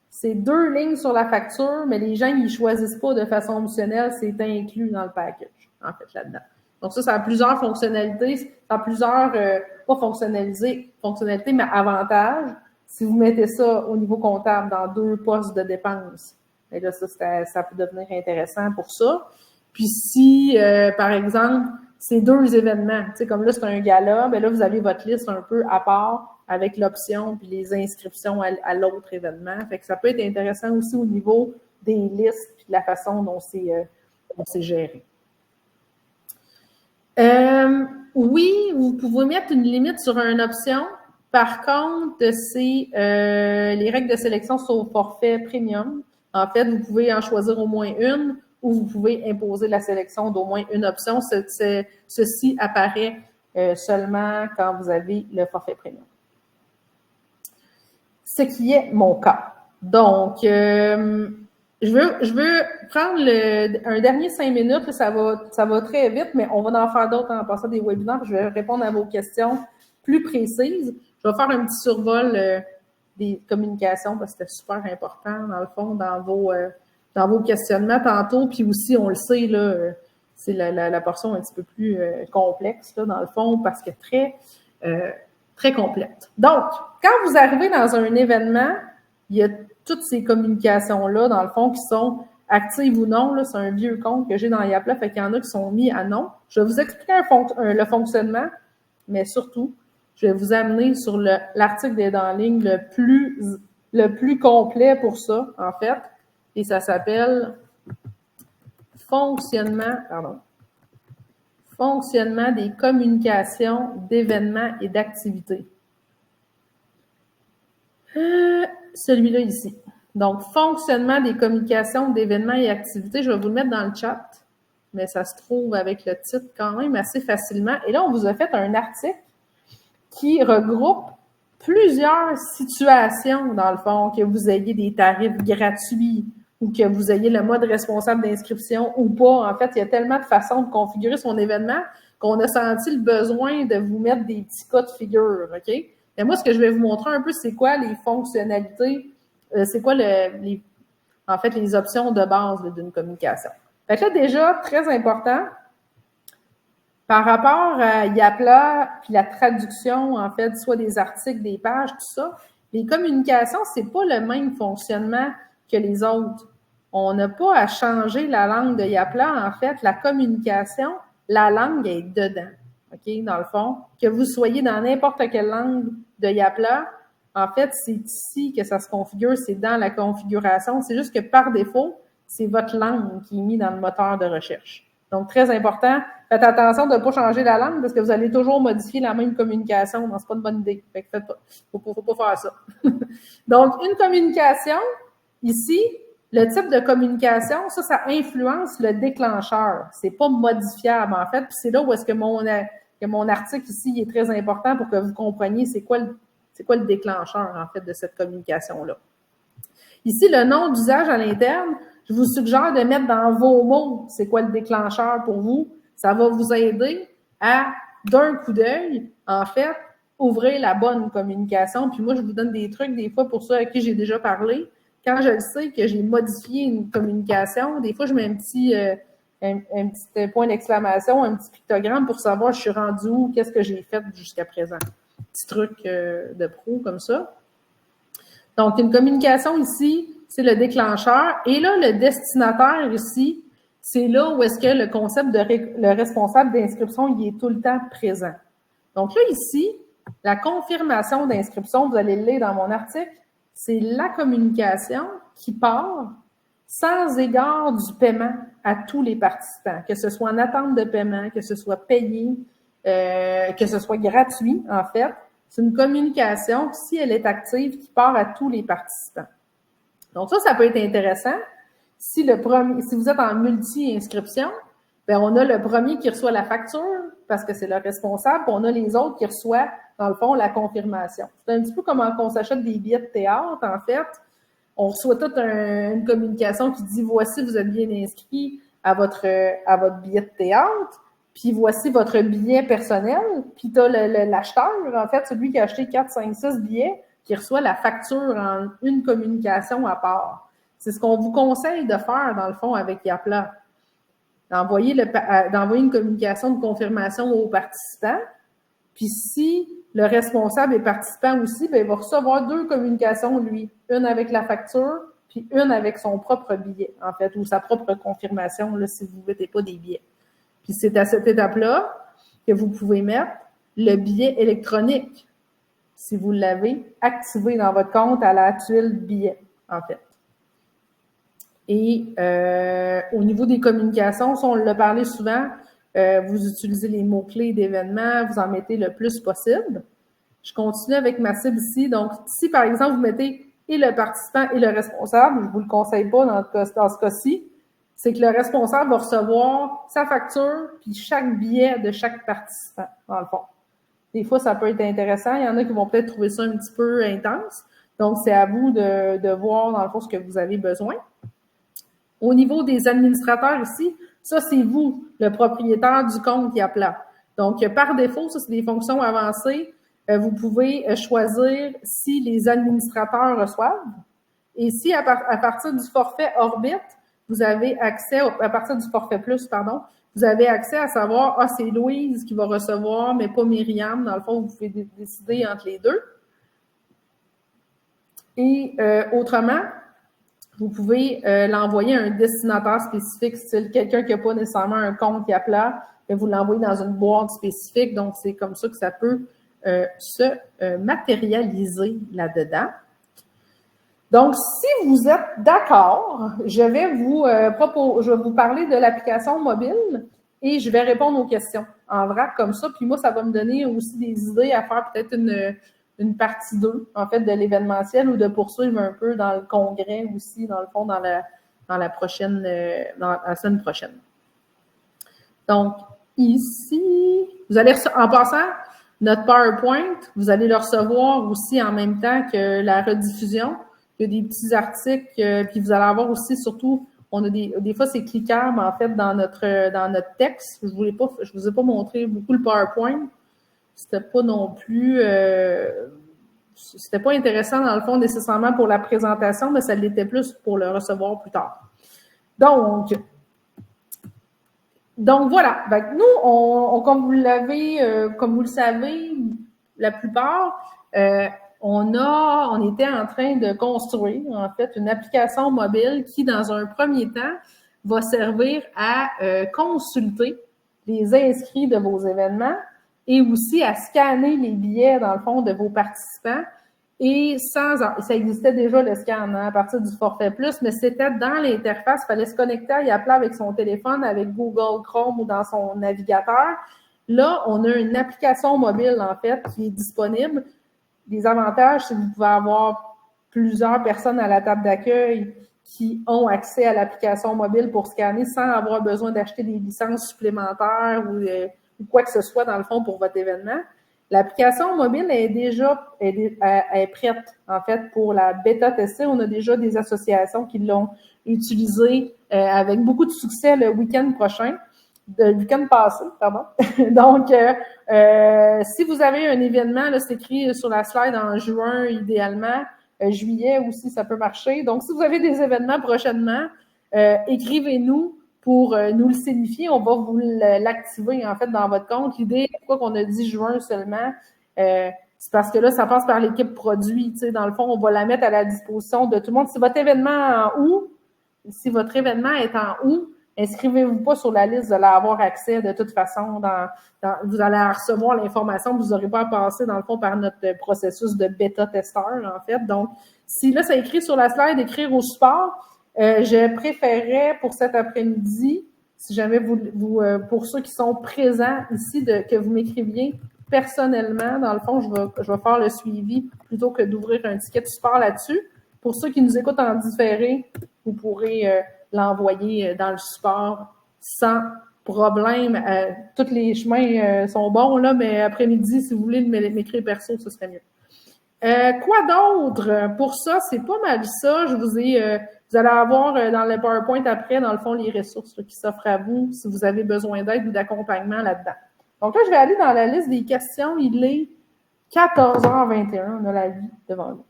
c'est 2 lignes sur la facture, mais les gens, ils choisissent pas de façon optionnelle, c'est inclus dans le package, en fait, là-dedans. Donc ça a plusieurs fonctionnalités, ça a plusieurs, pas fonctionnalités, mais avantages. Si vous mettez ça au niveau comptable dans 2 postes de dépenses, et là, ça peut devenir intéressant pour ça. Puis si, par exemple, c'est 2 événements, tu sais, comme là, c'est un gala, bien là, vous avez votre liste un peu à part avec l'option puis les inscriptions à l'autre événement. Fait que ça peut être intéressant aussi au niveau des listes puis de la façon dont c'est géré. Oui, vous pouvez mettre une limite sur une option. Par contre, c'est les règles de sélection sont au forfait premium. En fait, vous pouvez en choisir au moins une ou vous pouvez imposer la sélection d'au moins une option. Ceci apparaît seulement quand vous avez le forfait premium. Ce qui est mon cas. Donc, je veux prendre un dernier 5 minutes, ça va très vite, mais on va en faire d'autres en passant des webinaires. Je vais répondre à vos questions plus précises. Je vais faire un petit survol des communications parce que c'était super important, dans le fond, dans vos questionnements tantôt. Puis aussi, on le sait, là, c'est la portion un petit peu plus complexe, là, dans le fond, parce que très complète. Donc, quand vous arrivez dans un événement, il y a toutes ces communications-là, dans le fond, qui sont actives ou non. Là, c'est un vieux compte que j'ai dans Yapla, fait qu'il y en a qui sont mis à non. Je vais vous expliquer le fonctionnement, mais surtout, je vais vous amener sur l'article d'aide en ligne le plus complet pour ça, en fait. Et ça s'appelle Fonctionnement des communications, d'événements et d'activités. Celui-là ici. Donc, fonctionnement des communications, d'événements et activités. Je vais vous le mettre dans le chat, mais ça se trouve avec le titre quand même assez facilement. Et là, on vous a fait un article qui regroupe plusieurs situations, dans le fond, que vous ayez des tarifs gratuits ou que vous ayez le mode responsable d'inscription ou pas. En fait, il y a tellement de façons de configurer son événement qu'on a senti le besoin de vous mettre des petits cas de figure, OK? Mais moi, ce que je vais vous montrer un peu, c'est quoi les fonctionnalités, c'est quoi en fait, les options de base d'une communication. Fait que là, déjà, très important, par rapport à Yapla, puis la traduction, en fait, soit des articles, des pages, tout ça, les communications, c'est pas le même fonctionnement que les autres. On n'a pas à changer la langue de Yapla. En fait, la communication, la langue est dedans. OK, dans le fond, que vous soyez dans n'importe quelle langue de Yapla, en fait, c'est ici que ça se configure, c'est dans la configuration. C'est juste que par défaut, c'est votre langue qui est mise dans le moteur de recherche. Donc, très important, faites attention de ne pas changer la langue parce que vous allez toujours modifier la même communication. Non, c'est pas une bonne idée. Fait que faites pas. Faut pas faire ça. Donc, une communication, ici, le type de communication, ça influence le déclencheur. C'est pas modifiable, en fait. Puis c'est là où est-ce que mon article ici est très important pour que vous compreniez c'est quoi le déclencheur, en fait, de cette communication-là. Ici, le nom d'usage à l'interne, je vous suggère de mettre dans vos mots c'est quoi le déclencheur pour vous. Ça va vous aider à, d'un coup d'œil, en fait, ouvrir la bonne communication. Puis moi, je vous donne des trucs des fois pour ceux à qui j'ai déjà parlé. Quand je le sais que j'ai modifié une communication, des fois, je mets un petit point d'exclamation, un petit pictogramme pour savoir je suis rendu où, qu'est-ce que j'ai fait jusqu'à présent. Petit truc de pro comme ça. Donc, une communication ici, c'est le déclencheur. Et là, le destinataire ici, c'est là où est-ce que le concept de le responsable d'inscription, il est tout le temps présent. Donc là, ici, la confirmation d'inscription, vous allez le lire dans mon article, c'est la communication qui part sans égard du paiement à tous les participants, que ce soit en attente de paiement, que ce soit payé, que ce soit gratuit, en fait. C'est une communication, si elle est active, qui part à tous les participants. Donc ça peut être intéressant. Si vous êtes en multi-inscription, bien, on a le premier qui reçoit la facture, parce que c'est le responsable, puis on a les autres qui reçoivent, dans le fond, la confirmation. C'est un petit peu comme quand on s'achète des billets de théâtre, en fait. On reçoit toute une communication qui dit « Voici, vous êtes bien inscrit à votre billet de théâtre. » Puis voici votre billet personnel, puis tu as l'acheteur, en fait, celui qui a acheté 4, 5, 6 billets, qui reçoit la facture en une communication à part. C'est ce qu'on vous conseille de faire, dans le fond, avec Yapla. D'envoyer une communication de confirmation aux participants, puis si le responsable est participant aussi, bien, il va recevoir 2 communications, lui. Une avec la facture, puis une avec son propre billet, en fait, ou sa propre confirmation, là, si vous ne mettez pas des billets. Puis c'est à cette étape-là que vous pouvez mettre le billet électronique, si vous l'avez activé dans votre compte à la tuile billet, en fait. Et au niveau des communications, ça, on l'a parlé souvent, vous utilisez les mots-clés d'événements, vous en mettez le plus possible. Je continue avec ma cible ici. Donc, si par exemple, vous mettez et le participant et le responsable, je ne vous le conseille pas dans ce cas-ci, c'est que le responsable va recevoir sa facture puis chaque billet de chaque participant, dans le fond. Des fois, ça peut être intéressant. Il y en a qui vont peut-être trouver ça un petit peu intense. Donc, c'est à vous de voir, dans le fond, ce que vous avez besoin. Au niveau des administrateurs ici, ça, c'est vous, le propriétaire du compte Yapla. Donc, par défaut, ça, c'est des fonctions avancées. Vous pouvez choisir si les administrateurs reçoivent. Et si, à partir du forfait Orbit, vous avez accès, à partir du forfait plus, pardon, vous avez accès à savoir, c'est Louise qui va recevoir, mais pas Myriam. Dans le fond, vous pouvez décider entre les deux. Et autrement, vous pouvez l'envoyer à un destinataire spécifique, style quelqu'un qui n'a pas nécessairement un compte Yapla, et vous l'envoyez dans une boîte spécifique. Donc, c'est comme ça que ça peut se matérialiser là-dedans. Donc, si vous êtes d'accord, je vais vous parler de l'application mobile et je vais répondre aux questions en vrac comme ça. Puis moi, ça va me donner aussi des idées à faire peut-être une partie 2, en fait, de l'événementiel ou de poursuivre un peu dans le congrès aussi, dans le fond, dans la semaine prochaine. Donc, ici, vous allez, en passant, notre PowerPoint, vous allez le recevoir aussi en même temps que la rediffusion. Il y a des petits articles, puis vous allez avoir aussi, surtout, on a des fois c'est cliquable en fait dans notre texte. Je vous ai pas montré beaucoup le PowerPoint. C'était pas non plus, c'était pas intéressant dans le fond nécessairement pour la présentation, mais ça l'était plus pour le recevoir plus tard. Donc voilà. Nous, comme vous le savez, la plupart. On était en train de construire, en fait, une application mobile qui, dans un premier temps, va servir à consulter les inscrits de vos événements et aussi à scanner les billets, dans le fond, de vos participants et ça existait déjà le scan à partir du forfait plus, mais c'était dans l'interface, il fallait se connecter, y appeler avec son téléphone, avec Google Chrome ou dans son navigateur. Là, on a une application mobile, en fait, qui est disponible. Les avantages, c'est que vous pouvez avoir plusieurs personnes à la table d'accueil qui ont accès à l'application mobile pour scanner sans avoir besoin d'acheter des licences supplémentaires ou quoi que ce soit, dans le fond, pour votre événement. L'application mobile est prête, en fait, pour la bêta testée. On a déjà des associations qui l'ont utilisée avec beaucoup de succès le week-end prochain. Le week-end passé, pardon. Donc, si vous avez un événement, là, c'est écrit sur la slide en juin, idéalement. Juillet aussi, ça peut marcher. Donc, si vous avez des événements prochainement, écrivez-nous pour nous le signifier. On va vous l'activer, en fait, dans votre compte. L'idée, pourquoi qu'on a dit juin seulement, c'est parce que là, ça passe par l'équipe produit. Tu sais, dans le fond, on va la mettre à la disposition de tout le monde. Si votre événement est en août, inscrivez-vous pas sur la liste, vous allez avoir accès de toute façon. Vous allez recevoir l'information, vous n'aurez pas à passer, dans le fond, par notre processus de bêta-testeur, en fait. Donc, si là, ça écrit sur la slide, écrire au support, je préférerais pour cet après-midi, si jamais pour ceux qui sont présents ici, que vous m'écriviez personnellement. Dans le fond, je vais faire le suivi plutôt que d'ouvrir un ticket de support là-dessus. Pour ceux qui nous écoutent en différé, vous pourrez l'envoyer dans le support sans problème. Tous les chemins sont bons, là, mais après-midi, si vous voulez m'écrire perso, ce serait mieux. Quoi d'autre? Pour ça, c'est pas mal ça. Vous allez avoir dans le PowerPoint après, dans le fond, les ressources qui s'offrent à vous si vous avez besoin d'aide ou d'accompagnement là-dedans. Donc là, je vais aller dans la liste des questions. Il est 14h21. On a la vie devant nous.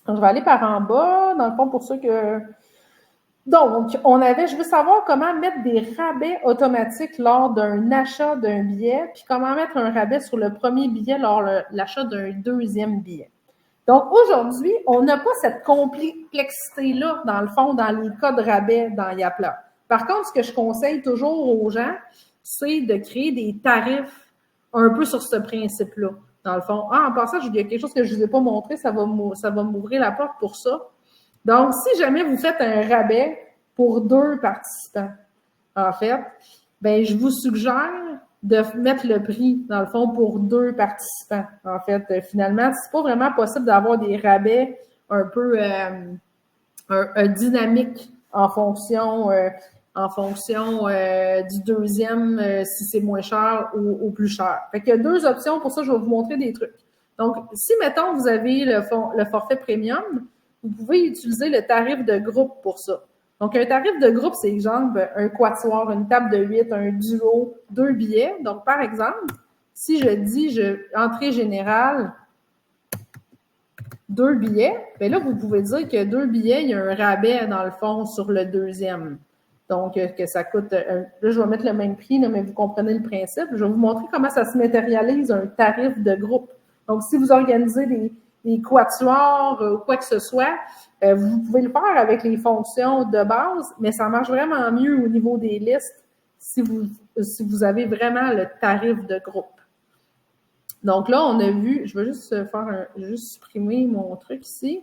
Donc, je vais aller par en bas, dans le fond, pour ceux que... Donc, je veux savoir comment mettre des rabais automatiques lors d'un achat d'un billet, puis comment mettre un rabais sur le premier billet lors de l'achat d'un deuxième billet. Donc, aujourd'hui, on n'a pas cette complexité-là, dans le fond, dans les cas de rabais dans Yapla. Par contre, ce que je conseille toujours aux gens, c'est de créer des tarifs un peu sur ce principe-là. Dans le fond, en passant, il y a quelque chose que je ne vous ai pas montré, ça va m'ouvrir la porte pour ça. Donc, si jamais vous faites un rabais pour 2 participants, en fait, ben je vous suggère de mettre le prix, dans le fond, pour 2 participants. En fait, finalement, c'est pas vraiment possible d'avoir des rabais un peu dynamiques en fonction du deuxième, si c'est moins cher ou plus cher. Fait qu'il y a 2 options. Pour ça, je vais vous montrer des trucs. Donc, si, mettons, vous avez le forfait premium, vous pouvez utiliser le tarif de groupe pour ça. Donc, un tarif de groupe, c'est exemple un quatuor, une table de 8, un duo, 2 billets. Donc, par exemple, si je dis entrée générale, 2 billets, bien là, vous pouvez dire que 2 billets, il y a un rabais dans le fond sur le deuxième. Donc, que ça coûte... là, je vais mettre le même prix, là, mais vous comprenez le principe. Je vais vous montrer comment ça se matérialise un tarif de groupe. Donc, si vous organisez des quatuors ou quoi que ce soit, vous pouvez le faire avec les fonctions de base, mais ça marche vraiment mieux au niveau des listes si vous avez vraiment le tarif de groupe. Donc là, on a vu, je vais juste supprimer mon truc ici.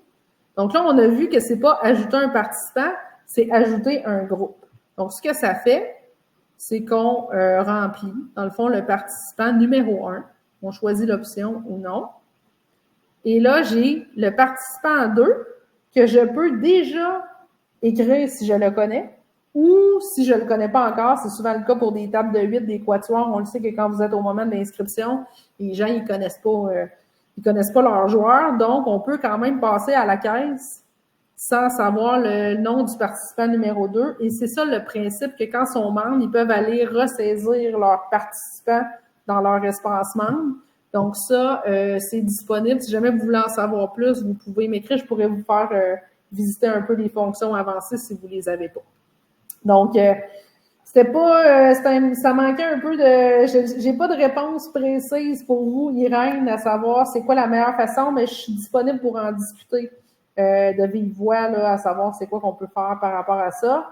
Donc là, on a vu que c'est pas ajouter un participant, c'est ajouter un groupe. Donc, ce que ça fait, c'est qu'on remplit, dans le fond, le participant numéro 1. On choisit l'option ou non. Et là, j'ai le participant 2 que je peux déjà écrire si je le connais ou si je ne le connais pas encore. C'est souvent le cas pour des tables de 8, des quatuors. On le sait que quand vous êtes au moment de l'inscription, les gens, ils connaissent pas leurs joueurs. Donc, on peut quand même passer à la caisse sans savoir le nom du participant numéro 2. Et c'est ça le principe que quand ils sont membres, ils peuvent aller ressaisir leurs participants dans leur espace membre. Donc ça, c'est disponible. Si jamais vous voulez en savoir plus, vous pouvez m'écrire. Je pourrais vous faire visiter un peu les fonctions avancées si vous les avez pas. Donc, c'était pas... ça manquait un peu de... J'ai pas de réponse précise pour vous, Irène, à savoir c'est quoi la meilleure façon, mais je suis disponible pour en discuter de vive voix, là, à savoir c'est quoi qu'on peut faire par rapport à ça.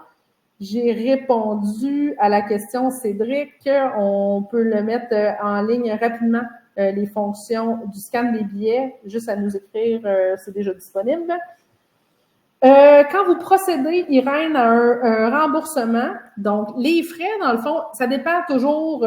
J'ai répondu à la question Cédric. On peut le mettre en ligne rapidement les fonctions du scan des billets, juste à nous écrire, c'est déjà disponible. Quand vous procédez, Irène, à un remboursement, donc les frais, dans le fond, ça dépend toujours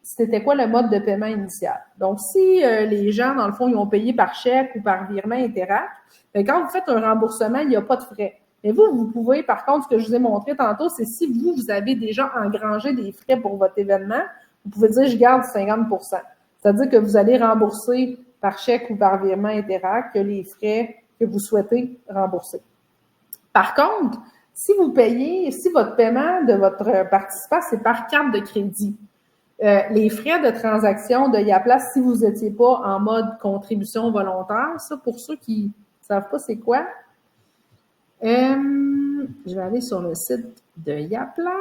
c'était quoi le mode de paiement initial. Donc, si les gens, dans le fond, ils ont payé par chèque ou par virement Interac, quand vous faites un remboursement, il n'y a pas de frais. Mais vous pouvez, par contre, ce que je vous ai montré tantôt, c'est si vous avez déjà engrangé des frais pour votre événement, vous pouvez dire, je garde 50%. C'est-à-dire que vous allez rembourser par chèque ou par virement Interac les frais que vous souhaitez rembourser. Par contre, si vous payez, si votre paiement de votre participant, c'est par carte de crédit, les frais de transaction de Yapla, si vous n'étiez pas en mode contribution volontaire, ça, pour ceux qui ne savent pas c'est quoi, je vais aller sur le site de Yapla.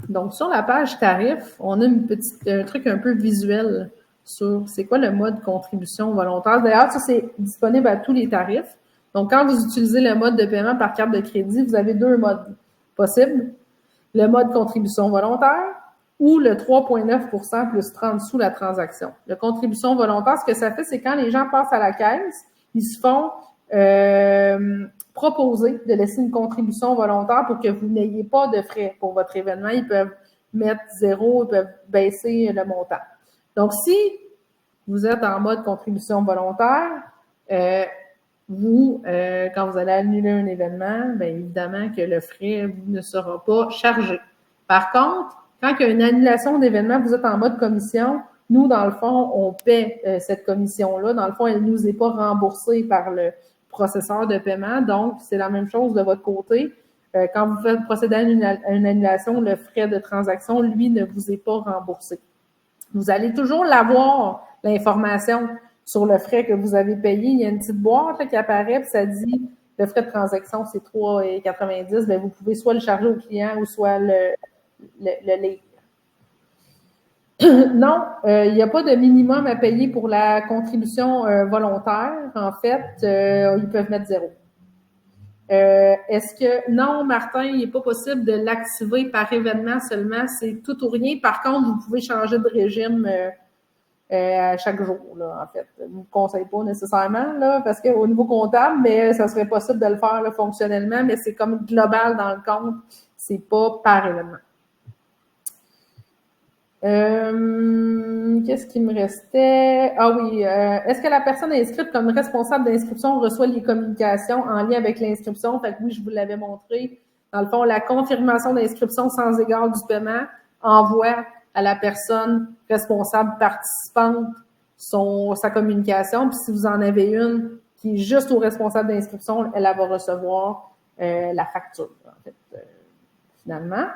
Donc, sur la page tarif, on a un truc un peu visuel sur c'est quoi le mode contribution volontaire. D'ailleurs, ça, c'est disponible à tous les tarifs. Donc, quand vous utilisez le mode de paiement par carte de crédit, vous avez deux modes possibles. Le mode contribution volontaire ou le 3,9% plus 30 sous la transaction. Le contribution volontaire, ce que ça fait, c'est quand les gens passent à la caisse, ils se font proposer de laisser une contribution volontaire pour que vous n'ayez pas de frais pour votre événement. Ils peuvent mettre 0, ils peuvent baisser le montant. Donc, si vous êtes en mode contribution volontaire, quand vous allez annuler un événement, bien évidemment que le frais ne sera pas chargé. Par contre, quand il y a une annulation d'événement, vous êtes en mode commission, nous, dans le fond, on paie cette commission-là. Dans le fond, elle ne nous est pas remboursée par le processeur de paiement. Donc, c'est la même chose de votre côté. Quand vous faites procéder à une annulation, le frais de transaction, lui, ne vous est pas remboursé. Vous allez toujours l'avoir, l'information sur le frais que vous avez payé. Il y a une petite boîte là, qui apparaît, puis ça dit le frais de transaction, c'est 3,90. Bien, vous pouvez soit le charger au client ou soit le lire. Non, il n'y a pas de minimum à payer pour la contribution volontaire. En fait, ils peuvent mettre 0. Est-ce que... Non, Martin, il n'est pas possible de l'activer par événement seulement. C'est tout ou rien. Par contre, vous pouvez changer de régime à chaque jour, là, en fait. Je ne vous conseille pas nécessairement, là, parce qu'au niveau comptable, mais ça serait possible de le faire là, fonctionnellement, mais c'est comme global dans le compte. C'est pas par événement. Qu'est-ce qui me restait? Ah oui, est-ce que la personne inscrite comme responsable d'inscription reçoit les communications en lien avec l'inscription? Fait que oui, je vous l'avais montré. Dans le fond, la confirmation d'inscription sans égard du paiement envoie à la personne responsable participante sa communication. Puis si vous en avez une qui est juste au responsable d'inscription, elle va recevoir la facture, en fait, finalement.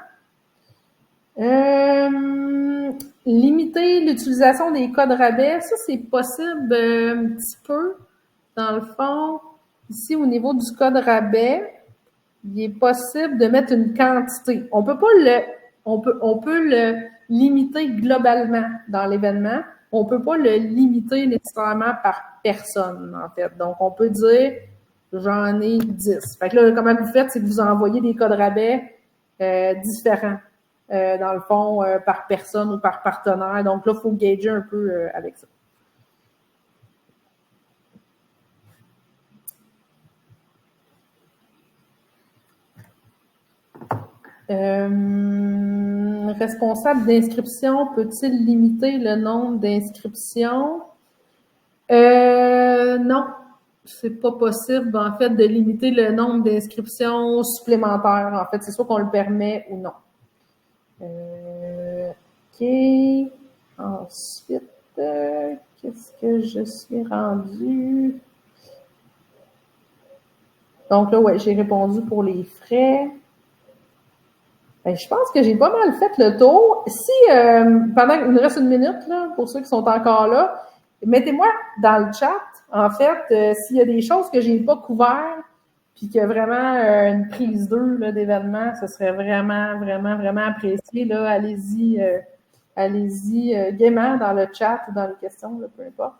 Limiter l'utilisation des codes rabais, ça c'est possible un petit peu. Dans le fond, ici au niveau du code rabais, il est possible de mettre une quantité. On peut le limiter globalement dans l'événement. On peut pas le limiter nécessairement par personne, en fait. Donc, on peut dire j'en ai 10. Fait que là, comment vous faites, c'est que vous envoyez des codes rabais différents. Dans le fond, par personne ou par partenaire. Donc là, il faut gager un peu avec ça. Responsable d'inscription, peut-il limiter le nombre d'inscriptions? Non, c'est pas possible, en fait, de limiter le nombre d'inscriptions supplémentaires. En fait, c'est soit qu'on le permet ou non. OK. Ensuite, qu'est-ce que je suis rendue? Donc là, ouais, j'ai répondu pour les frais. Ben, je pense que j'ai pas mal fait le tour. Si, pendant qu'il nous reste une minute, là, pour ceux qui sont encore là, mettez-moi dans le chat, en fait, s'il y a des choses que j'ai pas couvertes, puis qu'il y a vraiment une prise 2 d'événement, ce serait vraiment, vraiment, vraiment apprécié. Là, allez-y gaiement dans le chat ou dans les questions, là, peu importe.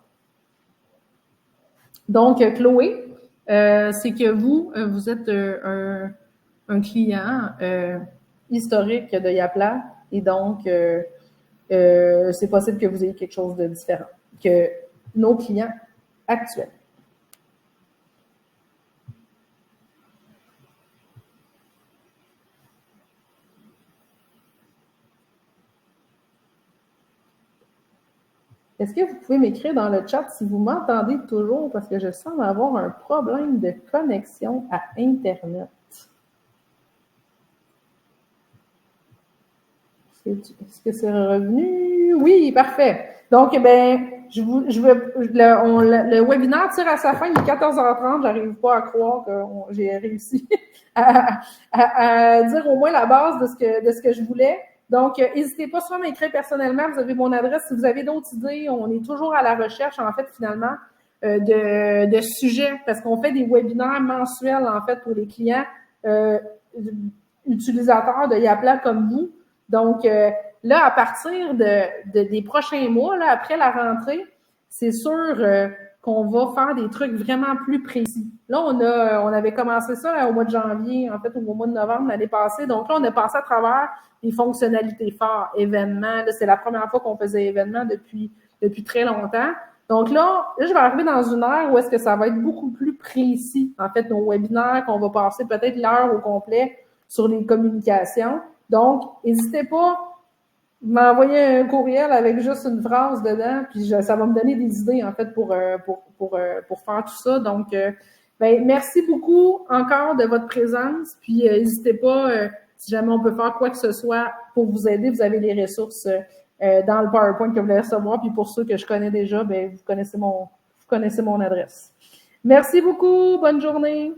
Donc, Chloé, c'est que vous êtes un client historique de Yapla et donc c'est possible que vous ayez quelque chose de différent que nos clients actuels. Est-ce que vous pouvez m'écrire dans le chat si vous m'entendez toujours parce que je semble avoir un problème de connexion à Internet. Est-ce que c'est revenu? Oui, parfait. Donc, le webinaire tire à sa fin, il est 14h30. J'arrive pas à croire que j'ai réussi à dire au moins la base de ce que je voulais. Donc, n'hésitez pas soit à m'écrire personnellement. Vous avez mon adresse. Si vous avez d'autres idées, on est toujours à la recherche, en fait, finalement, de sujets, parce qu'on fait des webinaires mensuels, en fait, pour les clients utilisateurs de Yapla comme vous. Donc, là, à partir des prochains mois, là, après la rentrée, c'est sûr qu'on va faire des trucs vraiment plus précis. Là, on avait commencé ça là, au mois de janvier, en fait, ou au mois de novembre l'année passée. Donc là, on a passé à travers les fonctionnalités fortes, événements. Là, c'est la première fois qu'on faisait événements depuis très longtemps. Donc là, je vais arriver dans une ère où est-ce que ça va être beaucoup plus précis, en fait, nos webinaires, qu'on va passer peut-être l'heure au complet sur les communications. Donc, n'hésitez pas à m'envoyer un courriel avec juste une phrase dedans, puis ça va me donner des idées, en fait, pour faire tout ça. Donc, merci beaucoup encore de votre présence, puis n'hésitez pas, si jamais on peut faire quoi que ce soit pour vous aider, vous avez les ressources dans le PowerPoint que vous allez recevoir, puis pour ceux que je connais déjà, vous connaissez mon adresse. Merci beaucoup, bonne journée.